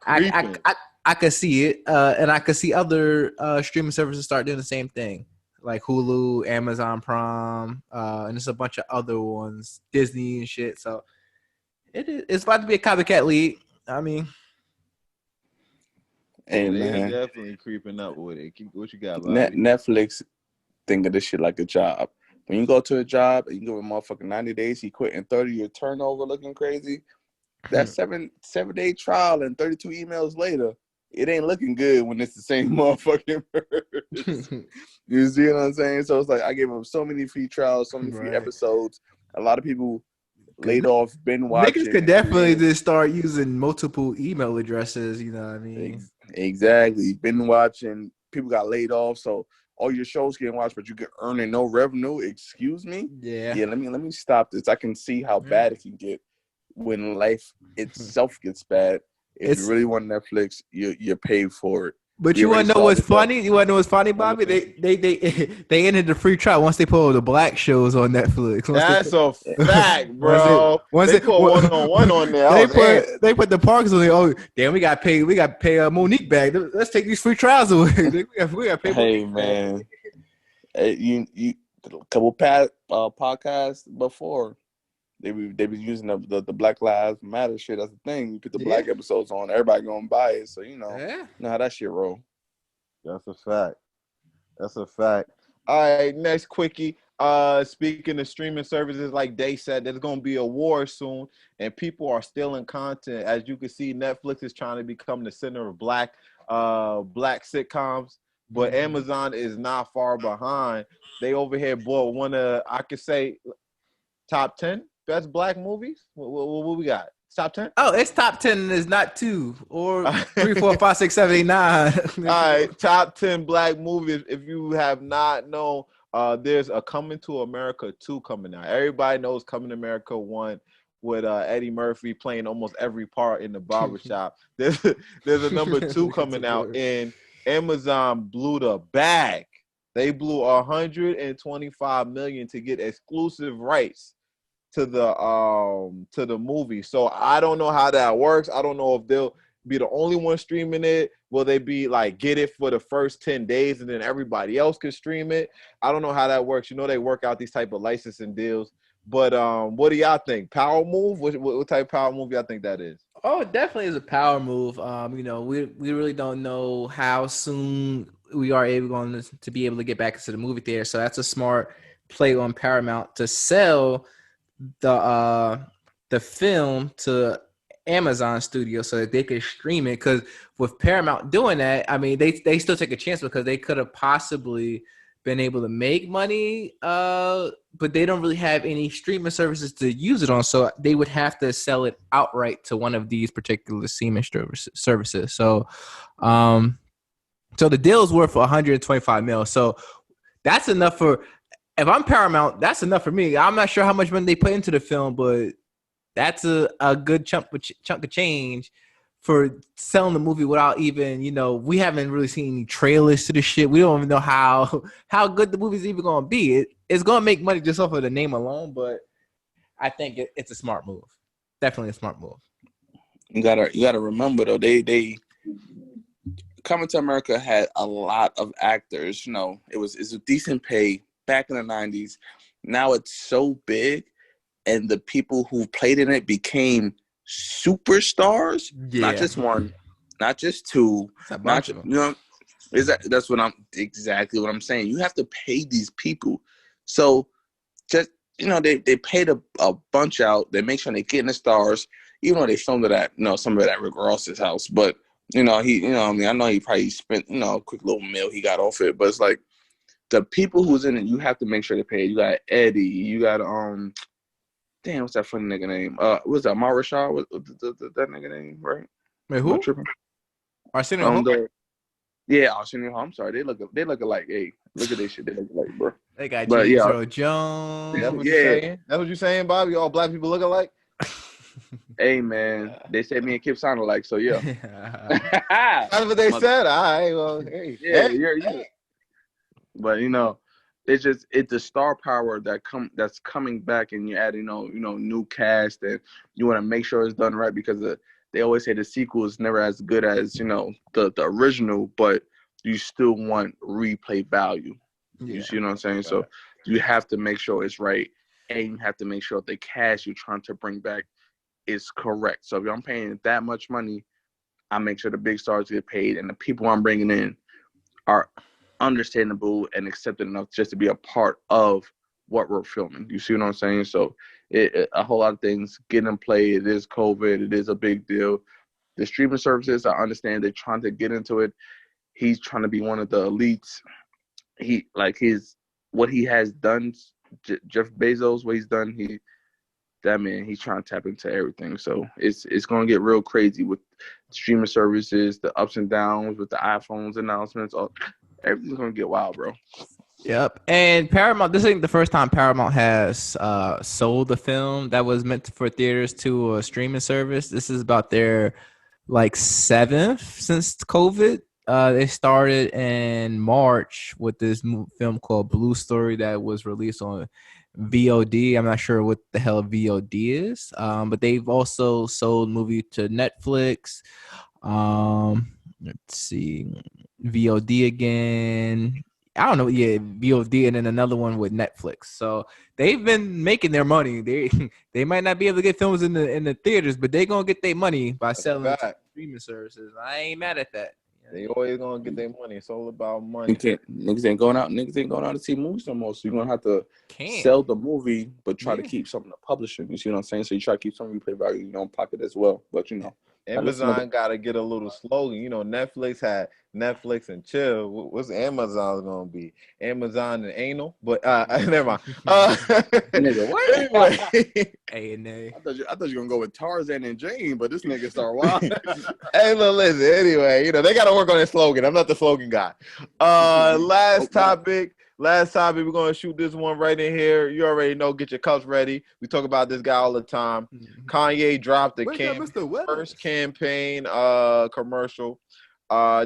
S6: I could see it, and I could see other streaming services start doing the same thing, like Hulu, Amazon Prime, and there's a bunch of other ones, Disney and shit. So it's about to be a copycat league. I mean,
S4: hey
S3: they're
S4: man,
S3: definitely creeping up with it. What you got,
S4: Netflix think of this shit like a job. When you go to a job and you give a motherfucker 90 days, he quit in 30, your turnover looking crazy. That 7-day trial and 32 emails later, it ain't looking good when it's the same motherfucking person. You see what I'm saying? So it's like I gave him so many free trials, so many free episodes. A lot of people laid off, been watching.
S6: Niggas could definitely just start using multiple email addresses, you know what I mean?
S4: Exactly. Been watching. People got laid off, so all your shows getting watched, but you get earning no revenue. Excuse me?
S6: Yeah.
S4: Let me stop this. I can see how bad it can get when life itself gets bad. If you really want Netflix, you're paid for it.
S6: But you want to know what's funny? You want to know what's funny, Bobby? They ended the free trial once they put all the black shows on Netflix.
S3: That's a fact, bro. Once they put one-on-one on there.
S6: They put the Parks on there. Oh, damn, we got to pay Monique back. Let's take these free trials away. we got to pay
S4: Hey,
S6: Monique
S4: man. Back. You a couple podcasts before. They been using the Black Lives Matter shit as a thing. You put the black episodes on, everybody gonna buy it. So you know how that shit roll.
S3: That's a fact. That's a fact. All right, next quickie. Speaking of streaming services, like they said, there's gonna be a war soon, and people are stealing content. As you can see, Netflix is trying to become the center of black sitcoms, but Amazon is not far behind. They over here bought one of, I could say, top 10 best black movies. What we got? Top 10?
S6: Oh, it's top 10. It's not 2 or 3, 4, 5, 6, 7, 8, 9.
S3: All right, top 10 black movies. If you have not known, there's a Coming to America 2 coming out. Everybody knows Coming to America 1 with Eddie Murphy playing almost every part in the barbershop. There's a number 2 coming out, and Amazon blew the bag. They blew $125 million to get exclusive rights to the movie. So I don't know how that works. I don't know if they'll be the only one streaming it. Will they be like get it for the first 10 days and then everybody else can stream it? I don't know how that works. You know, they work out these type of licensing deals. But what do y'all think? Power move? What type of power move y'all think that is?
S6: Oh, it definitely is a power move. You know, we really don't know how soon we are able to be able to get back into the movie theater. So that's a smart play on Paramount to sell the film to Amazon Studio so that they could stream it. Because with Paramount doing that, I mean, they still take a chance because they could have possibly been able to make money, but they don't really have any streaming services to use it on, so they would have to sell it outright to one of these particular streaming services. So, so the deal is worth $125 million. So that's enough for. If I'm Paramount, that's enough for me. I'm not sure how much money they put into the film, but that's a good chunk of change for selling the movie without even, you know, we haven't really seen any trailers to the shit. We don't even know how good the movie's even going to be. It's going to make money just off of the name alone, but I think it's a smart move. Definitely a smart move.
S4: You gotta remember though, they Coming to America had a lot of actors. You know, it's a decent pay back in the 90s. Now it's so big, and the people who played in it became superstars. Yeah. Not just one, not just two, not just, you know. That's exactly what I'm saying. You have to pay these people. So just, you know, they paid a bunch out. They make sure they get in the stars, even though they filmed it at, you know, some of it at Rick Ross's house. But, you know, I mean, I know he probably spent, you know, a quick little meal he got off it. But it's like the people who's in it, you have to make sure they pay. You got Eddie, you got damn, what's that funny nigga name? What's that? Marashah? What that nigga name, right?
S6: Wait, who? Arsenio Hall?
S4: Yeah, Arsenio Hall. I'm sorry, they look alike. Hey, look at this shit. They look alike, bro.
S6: They got James Earl Jones.
S3: That's what you're saying? That's what you're saying, Bobby? All black people look alike?
S4: Hey, man. They said me and Kip sound alike, so yeah.
S3: That's what they said. All right, well, hey.
S4: Yeah, yeah. But, you know, it's the star power that's coming back, and you add, you know, new cast, and you want to make sure it's done right, because they always say the sequel is never as good as, you know, the original, but you still want replay value. You see what I'm saying? Right. So you have to make sure it's right, and you have to make sure the cast you're trying to bring back is correct. So if I'm paying that much money, I make sure the big stars get paid, and the people I'm bringing in are understandable and accepted enough just to be a part of what we're filming. You see what I'm saying? So a whole lot of things get in play. It is COVID. It is a big deal. The streaming services, I understand they're trying to get into it. He's trying to be one of the elites. What he has done, Jeff Bezos, what he's done, he's trying to tap into everything. So it's going to get real crazy with streaming services, the ups and downs with the iPhones announcements. Everything's going to get wild, bro.
S6: Yep. And Paramount, this ain't the first time Paramount has sold a film that was meant for theaters to a streaming service. This is about their seventh since COVID. They started in March with this film called Blue Story that was released on VOD. I'm not sure what the hell VOD is, but they've also sold movie to Netflix. Let's see, VOD again. I don't know. Yeah, VOD, and then another one with Netflix. So they've been making their money. They might not be able to get films in the theaters, but they're gonna get their money by selling it to streaming services. I ain't mad at that.
S3: They always gonna get their money. It's all about money.
S4: Niggas ain't going out to see movies no more. So you're gonna have to sell the movie, but try to keep some of the publishing. You see what I'm saying? So you try to keep some replay value in your own pocket as well. But
S3: Amazon gotta get a little slogan. You know, Netflix had Netflix and chill. What's Amazon gonna be? Amazon and anal? But never mind.
S4: Nigga, what?
S3: Anyway.
S6: A&A.
S4: I thought you were gonna go with Tarzan and Jane, but this nigga start wild.
S3: Hey, look, listen. Anyway, you know they gotta work on their slogan. I'm not the slogan guy. Last topic. We're gonna shoot this one right in here. You already know. Get your cups ready. We talk about this guy all the time. Kanye dropped the first campaign commercial.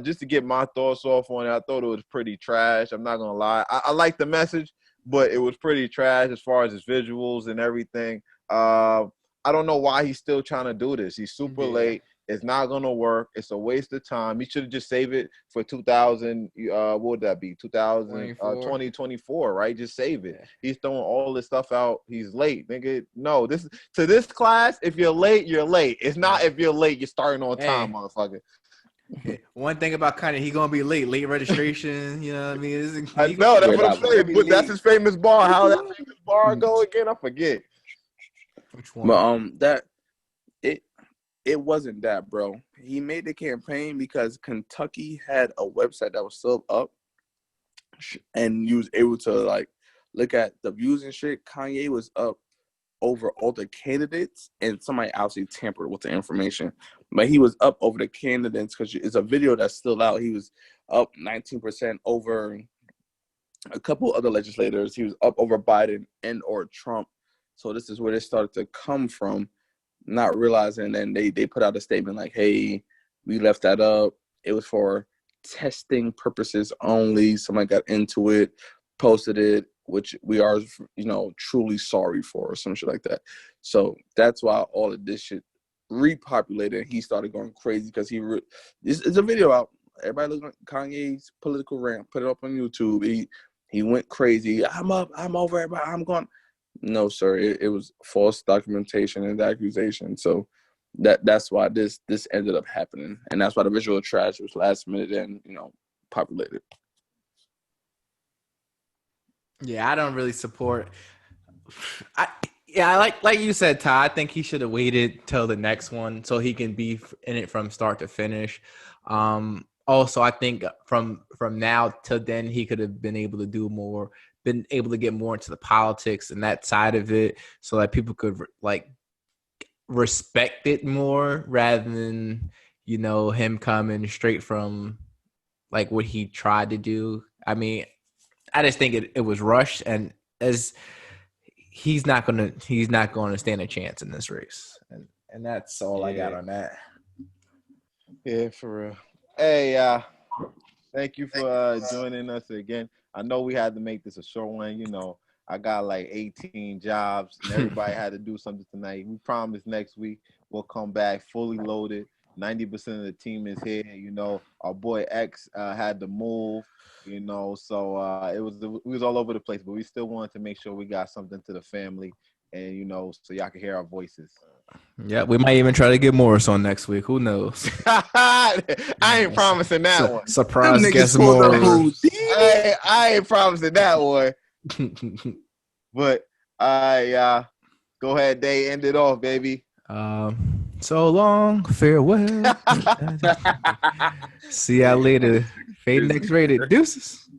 S3: Just to get my thoughts off on it, I thought it was pretty trash. I'm not gonna lie. I like the message, but it was pretty trash as far as his visuals and everything. I don't know why he's still trying to do this. He's super late. It's not gonna work. It's a waste of time. He should have just saved it for 2000. What would that be? 2024, right? Just save it. He's throwing all this stuff out. He's late, nigga. No, this class. If you're late, you're late. It's not if you're late, you're starting on time, motherfucker.
S6: One thing about Kanye, he gonna be late registration. You know what I mean?
S3: I know that's what I'm saying. But that's his famous bar. How that famous bar go again? I forget.
S6: Which one?
S4: But it wasn't that, bro. He made the campaign because Kentucky had a website that was still up, and you was able to like look at the views and shit. Kanye was up over all the candidates, and somebody obviously tampered with the information. But he was up over the candidates because it's a video that's still out. He was up 19% over a couple other legislators. He was up over Biden and or Trump. So this is where they started to come from, not realizing. And they put out a statement like, hey, we left that up. It was for testing purposes only. Somebody got into it, posted it, which we are, truly sorry for, or some shit like that. So that's why all of this shit repopulated. He started going crazy because it's a video out. Everybody looking at Kanye's political rant, put it up on YouTube. He went crazy. I'm up, I'm over, everybody, I'm going. No, sir. It was false documentation and accusation. So that's why this ended up happening, and that's why the visual trash was last minute and populated.
S6: Yeah, I don't really support. I like you said, Ty. I think he should have waited till the next one so he can be in it from start to finish. Also, I think from now till then he could have been able to do more, been able to get more into the politics and that side of it, so that people could like respect it more rather than him coming straight from like what he tried to do. I mean, I just think it was rushed, and as he's not gonna stand a chance in this race, and that's all I got on that.
S3: Yeah, for real. Hey, thank you for joining us again. I know we had to make this a short one. I got like 18 jobs, and everybody had to do something tonight. We promise next week we'll come back fully loaded. 90% of the team is here. Our boy X had to move. So we was all over the place, but we still wanted to make sure we got something to the family, and so y'all can hear our voices.
S6: Yeah, we might even try to get Morris on next week. Who knows?
S3: I ain't promising that one.
S6: Surprise guest Morris.
S3: I ain't promising that one. But go ahead, Day. End it off, baby.
S6: So long, farewell. See y'all later. Fade next rated. Deuces.